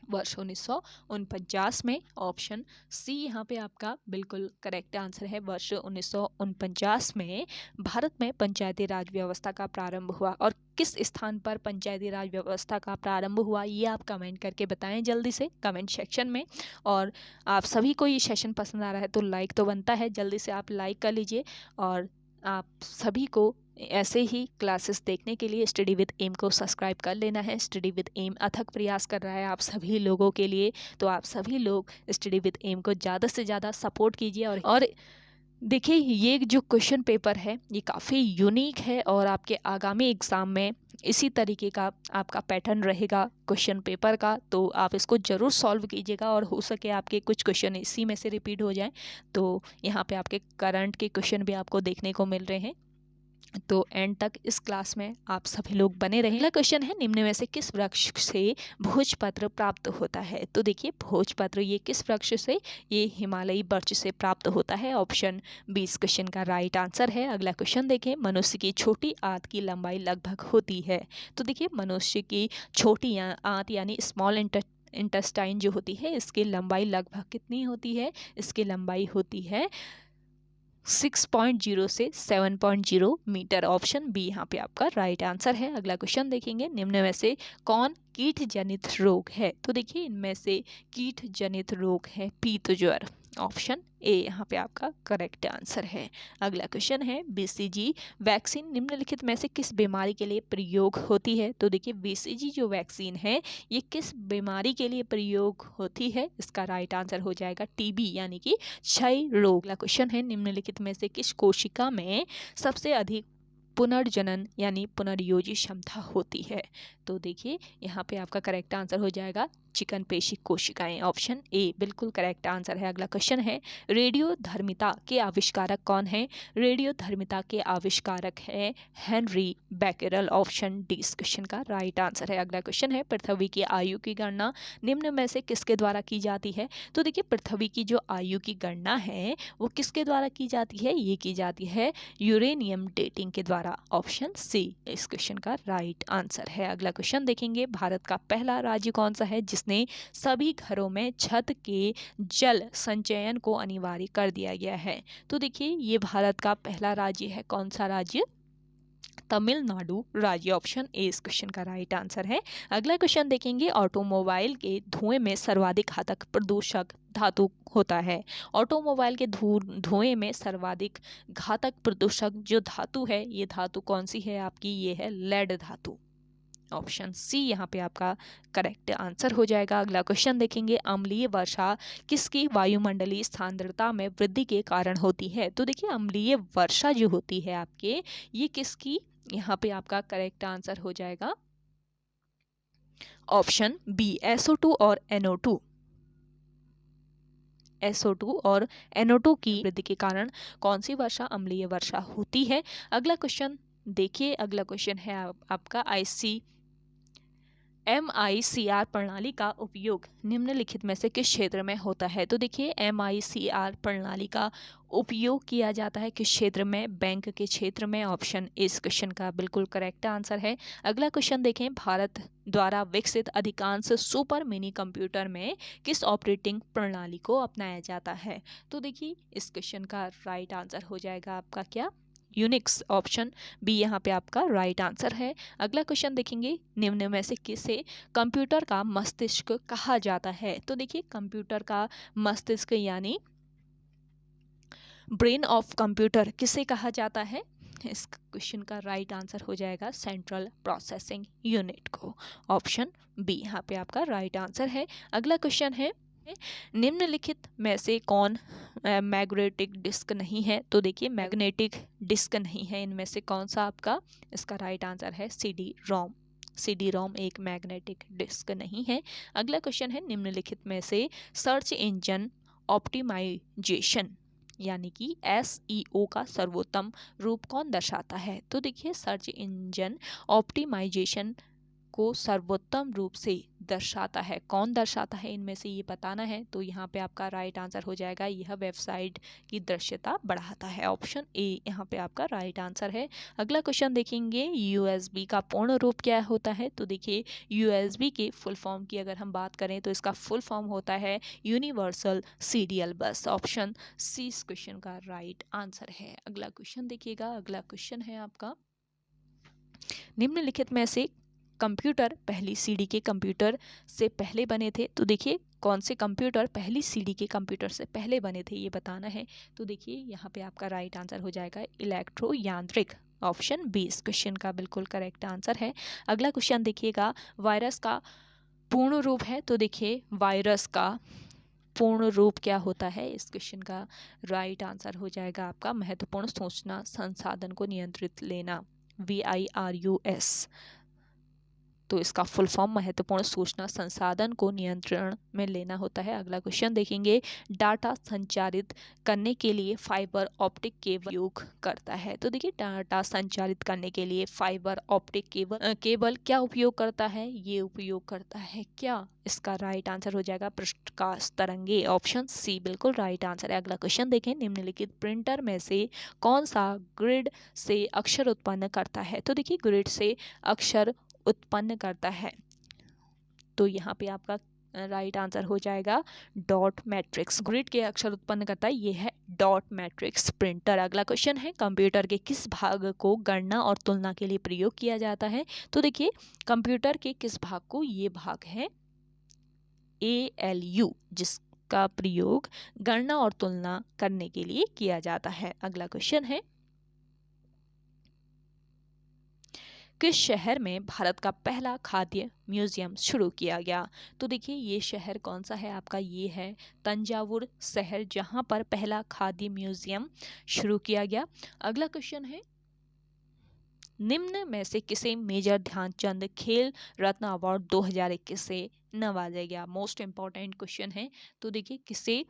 वर्ष 1949 में। ऑप्शन सी यहाँ पे आपका बिल्कुल करेक्ट आंसर है, वर्ष 1949 में भारत में पंचायती राज व्यवस्था का प्रारंभ हुआ। और किस स्थान पर पंचायती राज व्यवस्था का प्रारंभ हुआ ये आप कमेंट करके बताएं जल्दी से कमेंट सेक्शन में। और आप सभी को ये सेशन पसंद आ रहा है तो लाइक तो बनता है, जल्दी से आप लाइक कर लीजिए। और आप सभी को ऐसे ही क्लासेस देखने के लिए स्टडी विद एम को सब्सक्राइब कर लेना है। स्टडी विद एम अथक प्रयास कर रहा है आप सभी लोगों के लिए, तो आप सभी लोग स्टडी विद एम को ज़्यादा से ज़्यादा सपोर्ट कीजिए। और देखिए ये जो क्वेश्चन पेपर है ये काफ़ी यूनिक है और आपके आगामी एग्ज़ाम में इसी तरीके का आपका पैटर्न रहेगा क्वेश्चन पेपर का, तो आप इसको ज़रूर सॉल्व कीजिएगा और हो सके आपके कुछ क्वेश्चन इसी में से रिपीट हो जाएं। तो यहाँ पे आपके करंट के क्वेश्चन भी आपको देखने को मिल रहे हैं, तो एंड तक इस क्लास में आप सभी लोग बने रहें। अगला क्वेश्चन है, निम्न में से किस वृक्ष से भोजपत्र प्राप्त होता है। तो देखिए भोजपत्र ये किस वृक्ष से, ये हिमालयी वृक्ष से प्राप्त होता है। ऑप्शन बी इस क्वेश्चन का राइट आंसर है। अगला क्वेश्चन देखें, मनुष्य की छोटी आंत की लंबाई लगभग होती है। तो देखिए मनुष्य की छोटी आंत यानी स्मॉल इंटेस्टाइन जो होती है इसकी लंबाई लगभग कितनी होती है, इसकी लंबाई होती है 6.0 से 7.0 मीटर। ऑप्शन बी यहाँ पे आपका राइट आंसर है। अगला क्वेश्चन देखेंगे, निम्न में से कौन कीट जनित रोग है। तो देखिए इनमें से कीट जनित रोग है पीत ज्वर। ऑप्शन ए यहाँ पे आपका करेक्ट आंसर है। अगला क्वेश्चन है, बीसीजी वैक्सीन निम्नलिखित में से किस बीमारी के लिए प्रयोग होती है। तो देखिए बीसीजी जो वैक्सीन है ये किस बीमारी के लिए प्रयोग होती है, इसका राइट आंसर हो जाएगा टीबी यानी कि क्षय रोग। अगला क्वेश्चन है, निम्नलिखित में से किस कोशिका में सबसे अधिक पुनर्जनन यानी पुनर्योजी क्षमता होती है। तो देखिए यहाँ पे आपका करेक्ट आंसर हो जाएगा चिकन पेशी कोशिकाएं। ऑप्शन ए बिल्कुल करेक्ट आंसर है। अगला क्वेश्चन है, रेडियोधर्मिता के आविष्कारक कौन है। रेडियोधर्मिता के आविष्कारक है हेनरी बैकेरल। ऑप्शन डी इस क्वेश्चन का राइट आंसर है। अगला क्वेश्चन है, पृथ्वी की आयु की गणना निम्न में से किसके द्वारा की जाती है। तो देखिए पृथ्वी की जो आयु की गणना है वो किसके द्वारा की जाती है, ये की जाती है यूरेनियम डेटिंग के द्वारा। ऑप्शन सी इस क्वेश्चन का राइट आंसर है। अगला क्वेश्चन देखेंगे, भारत का पहला राज्य कौन सा है जिसने सभी घरों में छत के जल संचयन को अनिवार्य कर दिया गया है। तो देखिए ये भारत का पहला राज्य है, कौन सा राज्य, तमिलनाडु राज्य। ऑप्शन ए इस क्वेश्चन का राइट आंसर है। अगला क्वेश्चन देखेंगे, ऑटोमोबाइल के धुएं में सर्वाधिक घातक प्रदूषक धातु होता है। ऑटोमोबाइल के धुएं में सर्वाधिक घातक प्रदूषक जो धातु है ये धातु कौन सी है आपकी, ये है लेड धातु। ऑप्शन सी यहाँ पे आपका करेक्ट आंसर हो जाएगा। अगला क्वेश्चन देखेंगे, अम्लीय वर्षा किसकी वायुमंडलीय सांद्रता में वृद्धि के कारण होती है। तो देखिए अम्लीय वर्षा जो होती है आपके ये किसकी, यहाँ पे आपका करेक्ट आंसर हो जाएगा ऑप्शन बी SO2 और NO2। SO2 और NO2 की वृद्धि के कारण कौन सी वर्षा अम्लीय वर्षा होती है। अगला क्वेश्चन देखिए, अगला क्वेश्चन है आपका MICR प्रणाली का उपयोग निम्नलिखित में से किस क्षेत्र में होता है? तो देखिए MICR प्रणाली का उपयोग किया जाता है किस क्षेत्र में? बैंक के क्षेत्र में। ऑप्शन इस क्वेश्चन का बिल्कुल करेक्ट आंसर है। अगला क्वेश्चन देखें, भारत द्वारा विकसित अधिकांश सुपर मिनी कंप्यूटर में किस ऑपरेटिंग प्रणाली को अपनाया जाता है? तो देखिए इस क्वेश्चन का राइट आंसर हो जाएगा आपका क्या? यूनिक्स। ऑप्शन बी यहाँ पे आपका राइट आंसर है। अगला क्वेश्चन देखेंगे, निम्न में से किसे कंप्यूटर का मस्तिष्क कहा जाता है? तो देखिए कंप्यूटर का मस्तिष्क यानी ब्रेन ऑफ कंप्यूटर किसे कहा जाता है? इस क्वेश्चन का राइट आंसर हो जाएगा सेंट्रल प्रोसेसिंग यूनिट को। ऑप्शन बी यहाँ पे आपका राइट आंसर है। अगला क्वेश्चन है, निम्नलिखित में से कौन मैग्नेटिक डिस्क नहीं है? तो देखिए मैग्नेटिक डिस्क नहीं है इनमें से कौन सा आपका? इसका राइट आंसर है CD-ROM। CD-ROM एक मैग्नेटिक डिस्क नहीं है। अगला क्वेश्चन है, निम्नलिखित में से सर्च इंजन ऑप्टिमाइजेशन यानी कि SEO का सर्वोत्तम रूप कौन दर्शाता है? तो देखिए सर्च इंजन ऑप्टिमाइजेशन को सर्वोत्तम रूप से दर्शाता है, कौन दर्शाता है इनमें से ये बताना है। तो यहाँ पे आपका राइट आंसर हो जाएगा, यह वेबसाइट की दृश्यता बढ़ाता है। ऑप्शन ए यहाँ पे आपका राइट आंसर है। अगला क्वेश्चन देखेंगे, USB का पूर्ण रूप क्या होता है? तो देखिए USB के फुल फॉर्म की अगर हम बात करें तो इसका फुल फॉर्म होता है universal serial bus. Option C इस क्वेश्चन का राइट आंसर है। अगला क्वेश्चन देखिएगा, अगला क्वेश्चन है आपका, निम्नलिखित में से कंप्यूटर पहली सीडी के कंप्यूटर से पहले बने थे? तो देखिए कौन से कंप्यूटर पहली सीडी के कंप्यूटर से पहले बने थे ये बताना है। तो देखिए यहाँ पे आपका राइट आंसर हो जाएगा इलेक्ट्रो यांत्रिक। ऑप्शन बी इस क्वेश्चन का बिल्कुल करेक्ट आंसर है। अगला क्वेश्चन देखिएगा, वायरस का पूर्ण रूप है? तो देखिए वायरस का पूर्ण रूप क्या होता है? इस क्वेश्चन का राइट आंसर हो जाएगा आपका महत्वपूर्ण सूचना संसाधन को नियंत्रित लेना, VIRUS। तो इसका फुल फॉर्म महत्वपूर्ण सूचना संसाधन को नियंत्रण में लेना होता है। अगला क्वेश्चन देखेंगे, डाटा संचारित करने के लिए फाइबर ऑप्टिक केबल उपयोग करता है? तो देखिए डाटा संचारित करने के लिए फाइबर ऑप्टिक केबल क्या उपयोग करता है? ये उपयोग करता है क्या? इसका राइट आंसर हो जाएगा प्रकाश तरंगे। ऑप्शन सी बिल्कुल राइट आंसर है। अगला क्वेश्चन देखें, निम्नलिखित प्रिंटर में से कौन सा ग्रिड से अक्षर उत्पन्न करता है? तो देखिए ग्रिड से अक्षर उत्पन्न करता है, तो यहाँ पे आपका राइट आंसर हो जाएगा डॉट मैट्रिक्स। ग्रिड के अक्षर उत्पन्न करता है ये है डॉट मैट्रिक्स प्रिंटर। अगला क्वेश्चन है, कंप्यूटर के किस भाग को गणना और तुलना के लिए प्रयोग किया जाता है? तो देखिए कंप्यूटर के किस भाग को, ये भाग है ALU, जिसका प्रयोग गणना और तुलना करने के लिए किया जाता है। अगला क्वेश्चन है, किस शहर में भारत का पहला खाद्य म्यूजियम शुरू किया गया? तो देखिए ये शहर कौन सा है आपका? ये है तंजावुर शहर, जहां पर पहला खाद्य म्यूजियम शुरू किया गया। अगला क्वेश्चन है, निम्न में से किसे मेजर ध्यानचंद खेल रत्न अवार्ड 2021 से नवाजा गया? मोस्ट इंपॉर्टेंट क्वेश्चन है। तो देखिए किसे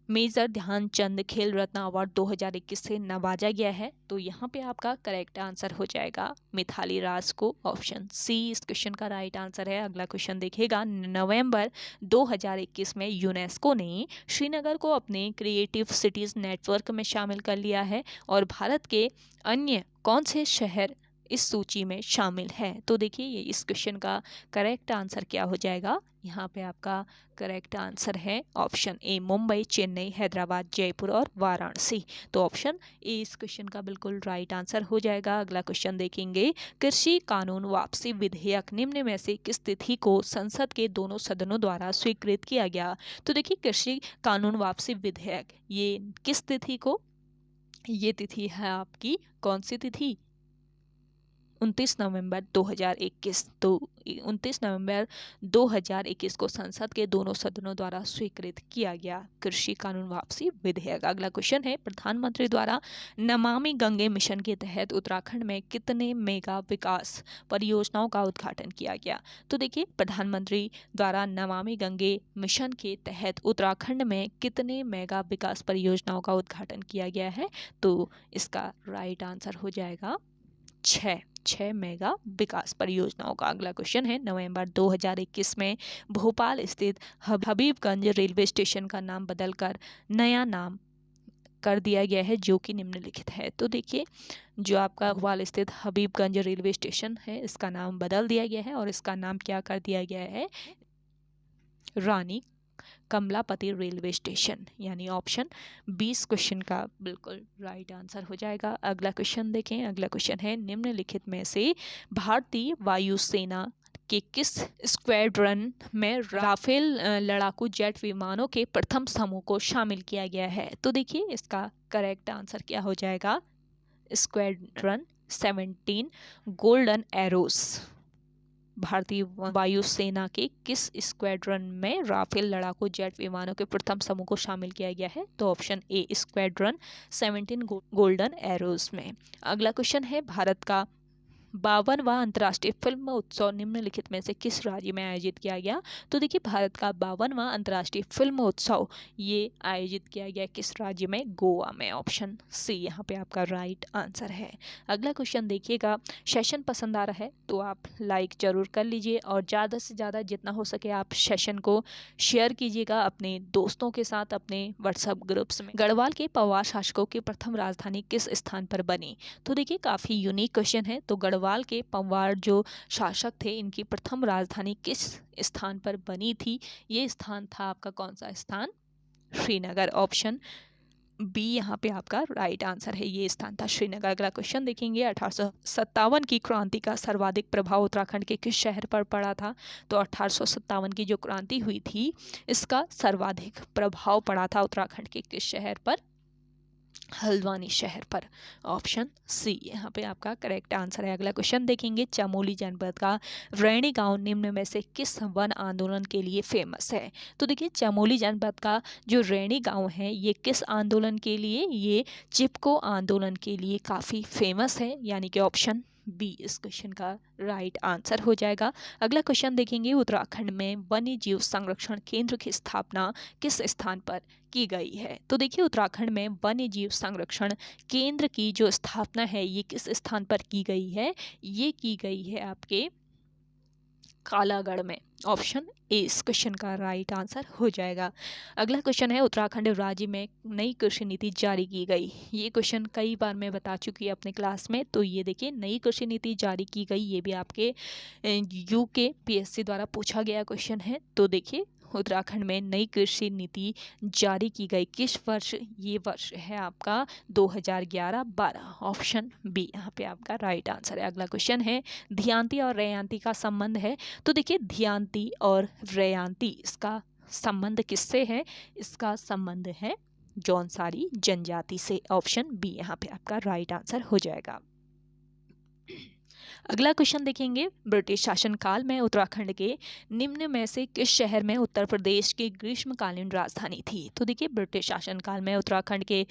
मेजर ध्यानचंद खेल रत्न अवार्ड 2021 से नवाजा गया है? तो यहाँ पे आपका करेक्ट आंसर हो जाएगा मिथाली राज को। ऑप्शन सी इस क्वेश्चन का राइट आंसर है। अगला क्वेश्चन देखिएगा, नवंबर 2021 में यूनेस्को ने श्रीनगर को अपने क्रिएटिव सिटीज नेटवर्क में शामिल कर लिया है, और भारत के अन्य कौन से शहर इस सूची में शामिल है? तो देखिए ये इस क्वेश्चन का करेक्ट आंसर क्या हो जाएगा? यहाँ पे आपका करेक्ट आंसर है ऑप्शन ए मुंबई, चेन्नई, हैदराबाद, जयपुर और वाराणसी। तो ऑप्शन ए इस क्वेश्चन का बिल्कुल राइट आंसर हो जाएगा। अगला क्वेश्चन देखेंगे, कृषि कानून वापसी विधेयक निम्न में से किस तिथि को संसद के दोनों सदनों द्वारा स्वीकृत किया गया? तो देखिए कृषि कानून वापसी विधेयक ये किस तिथि को, ये तिथि है आपकी कौन सी तिथि? 29 नवंबर 2021। तो 29 नवंबर 2021 को संसद के दोनों सदनों द्वारा स्वीकृत किया गया कृषि कानून वापसी विधेयक। अगला क्वेश्चन है, प्रधानमंत्री द्वारा नमामि गंगे मिशन के तहत उत्तराखंड में कितने मेगा विकास परियोजनाओं का उद्घाटन किया गया? तो देखिए प्रधानमंत्री द्वारा नमामि गंगे मिशन के तहत उत्तराखंड में कितने मेगा विकास परियोजनाओं का उद्घाटन किया गया है? तो इसका राइट आंसर हो जाएगा छः मेगा विकास परियोजनाओं का। अगला क्वेश्चन है, नवंबर 2021 में भोपाल स्थित हबीबगंज रेलवे स्टेशन का नाम बदलकर नया नाम कर दिया गया है जो कि निम्नलिखित है। तो देखिए, जो आपका भोपाल स्थित हबीबगंज रेलवे स्टेशन है, इसका नाम बदल दिया गया है और इसका नाम क्या कर दिया गया है, रानी कमलापति रेलवे स्टेशन, यानी ऑप्शन 20 क्वेश्चन का बिल्कुल राइट आंसर हो जाएगा। अगला क्वेश्चन देखें। अगला क्वेश्चन है, निम्नलिखित में से भारतीय वायुसेना के किस स्क्वाड्रन में राफेल लड़ाकू जेट विमानों के प्रथम समूह को शामिल किया गया है? तो देखिए, इसका करेक्ट आंसर क्या हो जाएगा, स्क्वाड्रन 17 गोल्डन एरोस। भारतीय वायुसेना के किस स्क्वाड्रन में राफेल लड़ाकू जेट विमानों के प्रथम समूह को शामिल किया गया है? तो option A squadron 17 golden arrows में। अगला क्वेश्चन है, भारत का 52वां अंतर्राष्ट्रीय फिल्म उत्सव निम्नलिखित में से किस राज्य में आयोजित किया गया? तो देखिए, भारत का 52वां अंतर्राष्ट्रीय फिल्म उत्सव ये आयोजित किया गया किस राज्य में? गोवा में। ऑप्शन सी यहाँ पे आपका राइट आंसर है। अगला क्वेश्चन देखिएगा। सेशन पसंद आ रहा है तो आप लाइक जरूर कर लीजिए और ज़्यादा से ज़्यादा जितना हो सके आप सेशन को शेयर कीजिएगा अपने दोस्तों के साथ, अपने व्हाट्सएप ग्रुप्स में। गढ़वाल के पवार शासकों की प्रथम राजधानी किस स्थान पर बनी? तो देखिए, काफ़ी यूनिक क्वेश्चन है। तो गढ़वाल के पवार जो शासक थे, इनकी प्रथम राजधानी किस स्थान पर बनी थी? ये स्थान था आपका कौन सा स्थान? श्रीनगर। ऑप्शन बी यहाँ पे आपका राइट आंसर है, ये स्थान था श्रीनगर। अगला क्वेश्चन देखेंगे। 1857 की क्रांति का सर्वाधिक प्रभाव उत्तराखंड के किस शहर पर पड़ा था? तो 1857 की जो क्रांति हुई थी, इसका सर्वाधिक प्रभाव पड़ा था उत्तराखंड के किस शहर पर? हल्द्वानी शहर पर। ऑप्शन सी यहाँ पे आपका करेक्ट आंसर है। अगला क्वेश्चन देखेंगे। चमोली जनपद का रैणी गांव निम्न में से किस वन आंदोलन के लिए फेमस है? तो देखिए, चमोली जनपद का जो रैणी गांव है, ये किस आंदोलन के लिए? ये चिपको आंदोलन के लिए काफ़ी फेमस है, यानी कि ऑप्शन बी इस क्वेश्चन का राइट आंसर हो जाएगा। अगला क्वेश्चन देखेंगे। उत्तराखंड में वन्य जीव संरक्षण केंद्र की स्थापना किस स्थान पर की गई है? तो देखिए, उत्तराखंड में वन्य जीव संरक्षण केंद्र की जो स्थापना है, ये किस स्थान पर की गई है? ये की गई है आपके कालागढ़ में। ऑप्शन ए इस क्वेश्चन का राइट आंसर हो जाएगा। अगला क्वेश्चन है, उत्तराखंड राज्य में नई कृषि नीति जारी की गई। ये क्वेश्चन कई बार मैं बता चुकी है अपने क्लास में। तो ये देखिए, नई कृषि नीति जारी की गई, ये भी आपके यूके पीएससी द्वारा पूछा गया क्वेश्चन है। तो देखिए, उत्तराखंड में नई कृषि नीति जारी की गई किस वर्ष? ये वर्ष है आपका 2011-12। ऑप्शन बी यहाँ पे आपका राइट आंसर है। अगला क्वेश्चन है, ध्यांती और रैयांती का संबंध है। तो देखिए, ध्यांती और रैयांती, इसका संबंध किससे है? इसका संबंध है जौनसारी जनजाति से। ऑप्शन बी यहाँ पे आपका राइट आंसर हो जाएगा। अगला क्वेश्चन देखेंगे। ब्रिटिश शासनकाल में उत्तराखंड के निम्न में से किस शहर में उत्तर प्रदेश की ग्रीष्मकालीन राजधानी थी? तो देखिए, ब्रिटिश शासनकाल में उत्तराखंड के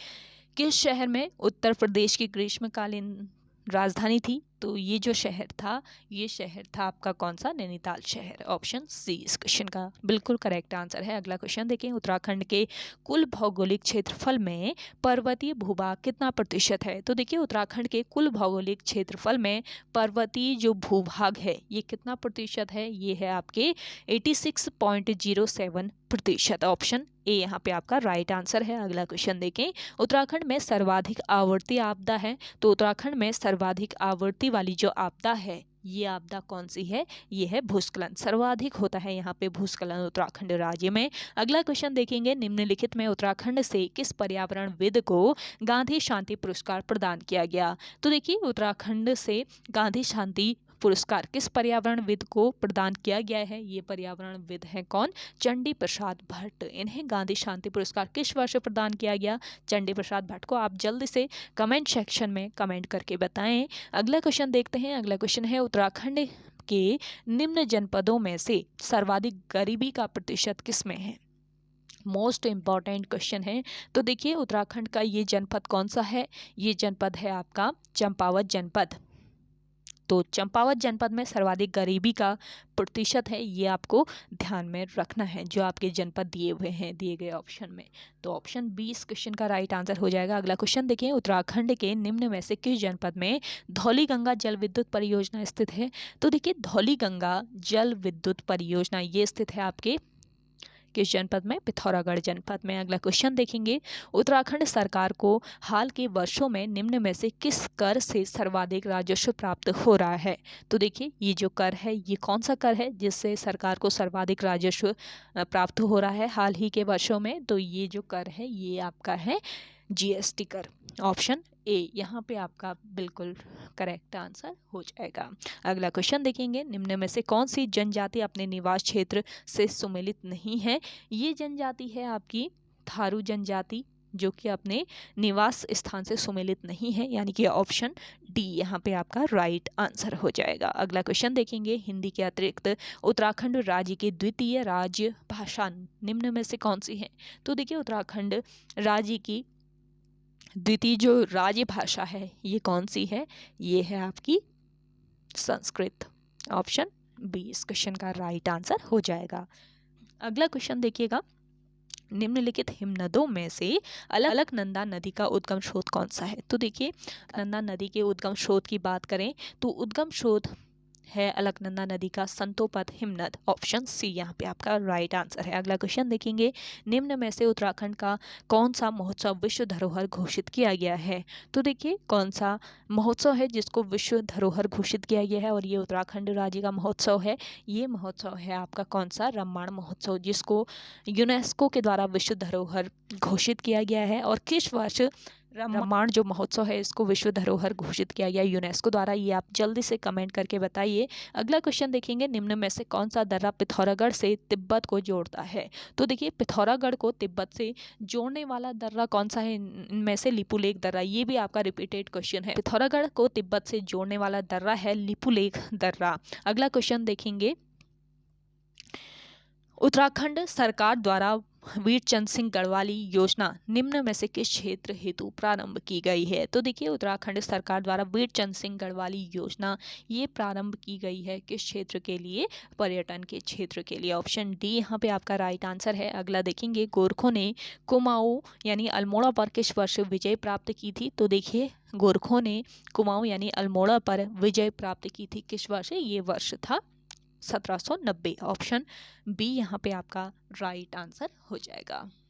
किस शहर में उत्तर प्रदेश की ग्रीष्मकालीन राजधानी थी? तो ये जो शहर था, ये शहर था आपका कौन सा? नैनीताल शहर। ऑप्शन सी इस क्वेश्चन का बिल्कुल करेक्ट आंसर है। अगला क्वेश्चन देखें। उत्तराखंड के कुल भौगोलिक क्षेत्रफल में पर्वतीय भूभाग कितना प्रतिशत है? तो देखिए, उत्तराखंड के कुल भौगोलिक क्षेत्रफल में पर्वतीय जो भूभाग है, ये कितना प्रतिशत है? ये है आपके 86.07%। ऑप्शन ए यहाँ पे आपका राइट आंसर है। अगला क्वेश्चन देखें। उत्तराखंड में सर्वाधिक आवर्ती आपदा है। तो उत्तराखंड में सर्वाधिक आवर्ती वाली जो आपदा है, ये आपदा कौन सी है? ये है भूस्खलन। सर्वाधिक होता है यहाँ पे भूस्खलन उत्तराखंड राज्य में। अगला क्वेश्चन देखेंगे। निम्नलिखित में उत्तराखंड से किस पर्यावरणविद को गांधी शांति पुरस्कार प्रदान किया गया? तो देखिए, उत्तराखंड से गांधी शांति पुरस्कार किस पर्यावरणविद को प्रदान किया गया है? ये पर्यावरणविद हैं कौन? चंडी प्रसाद भट्ट। इन्हें गांधी शांति पुरस्कार किस वर्ष प्रदान किया गया? चंडी प्रसाद भट्ट को आप जल्दी से कमेंट सेक्शन में कमेंट करके बताएं। अगला क्वेश्चन देखते हैं। अगला क्वेश्चन है, उत्तराखंड के निम्न जनपदों में से सर्वाधिक गरीबी का प्रतिशत किसमें है? मोस्ट इम्पॉर्टेंट क्वेश्चन है। तो देखिए, उत्तराखंड का ये जनपद कौन सा है? ये जनपद है आपका चंपावत जनपद। तो चंपावत जनपद में सर्वाधिक गरीबी का प्रतिशत है, ये आपको ध्यान में रखना है जो आपके जनपद दिए हुए हैं दिए गए ऑप्शन में। तो ऑप्शन बी इस क्वेश्चन का राइट आंसर हो जाएगा। अगला क्वेश्चन देखिए, उत्तराखंड के निम्न में से किस जनपद में धौलीगंगा जल विद्युत परियोजना स्थित है? तो देखिए धौलीगंगा जल विद्युत परियोजना ये स्थित है आपके किस जनपद में? पिथौरागढ़ जनपद में। अगला क्वेश्चन देखेंगे, उत्तराखंड सरकार को हाल के वर्षों में निम्न में से किस कर से सर्वाधिक राजस्व प्राप्त हो रहा है? तो देखिए ये जो कर है ये कौन सा कर है जिससे सरकार को सर्वाधिक राजस्व प्राप्त हो रहा है हाल ही के वर्षों में? तो ये जो कर है ये आपका है जीएसटी कर। ऑप्शन ए यहाँ पे आपका बिल्कुल करेक्ट आंसर हो जाएगा। अगला क्वेश्चन देखेंगे, निम्न में से कौन सी जनजाति अपने निवास क्षेत्र से सुमेलित नहीं है? ये जनजाति है आपकी थारू जनजाति जो कि अपने निवास स्थान से सुमेलित नहीं है, यानी कि ऑप्शन डी यहाँ पे आपका राइट आंसर हो जाएगा। अगला क्वेश्चन देखेंगे, हिंदी के अतिरिक्त उत्तराखंड राज्य की द्वितीय राज्य भाषा निम्न में से कौन सी है? तो देखिए उत्तराखंड राज्य की द्वितीय जो राज्य भाषा है ये कौन सी है? ये है आपकी संस्कृत। ऑप्शन बी इस क्वेश्चन का राइट आंसर हो जाएगा। अगला क्वेश्चन देखिएगा, निम्नलिखित हिमनदों में से अलकनंदा नदी का उद्गम स्रोत कौन सा है? तो देखिए अलकनंदा नदी के उद्गम स्रोत की बात करें तो उद्गम स्रोत है अलकनंदा नदी का संतोपद हिमनद। ऑप्शन सी यहाँ पे आपका राइट आंसर है। अगला क्वेश्चन देखेंगे, निम्न में से उत्तराखंड का कौन सा महोत्सव विश्व धरोहर घोषित किया गया है? तो देखिए कौन सा महोत्सव है जिसको विश्व धरोहर घोषित किया गया है और ये उत्तराखंड राज्य का महोत्सव है। ये महोत्सव है आपका कौन सा? रामायण महोत्सव, जिसको यूनेस्को के द्वारा विश्व धरोहर घोषित किया गया है। और किस वर्ष रामायण जो महोत्सव है इसको विश्व धरोहर घोषित किया गया यूनेस्को द्वारा? ये आप जल्दी से कमेंट करके बताइए। अगला क्वेश्चन देखेंगे, निम्न में से कौन सा दर्रा पिथौरागढ़ से तिब्बत को जोड़ता है? तो देखिए पिथौरागढ़ को तिब्बत से जोड़ने वाला दर्रा कौन सा है? इनमें से लिपुलेख दर्रा, ये भी आपका रिपीटेड क्वेश्चन है। पिथौरागढ़ को तिब्बत से जोड़ने वाला दर्रा है लिपुलेख दर्रा। अगला क्वेश्चन देखेंगे, उत्तराखंड सरकार द्वारा वीर चंद सिंह गढ़वाली योजना निम्न में से किस क्षेत्र हेतु प्रारंभ की गई है? तो देखिए उत्तराखंड सरकार द्वारा वीर चंद सिंह गढ़वाली योजना ये प्रारंभ की गई है किस क्षेत्र के लिए? पर्यटन के क्षेत्र के लिए। ऑप्शन डी यहाँ पे आपका राइट आंसर है। अगला देखेंगे, गोरखों ने कुमाऊं यानी अल्मोड़ा पर किस वर्ष विजय प्राप्त की थी? तो देखिए गोरखों ने कुमाऊं यानी अल्मोड़ा पर विजय प्राप्त की थी किस वर्ष? ये वर्ष था 1790। ऑप्शन बी यहाँ पे आपका राइट आंसर हो जाएगा।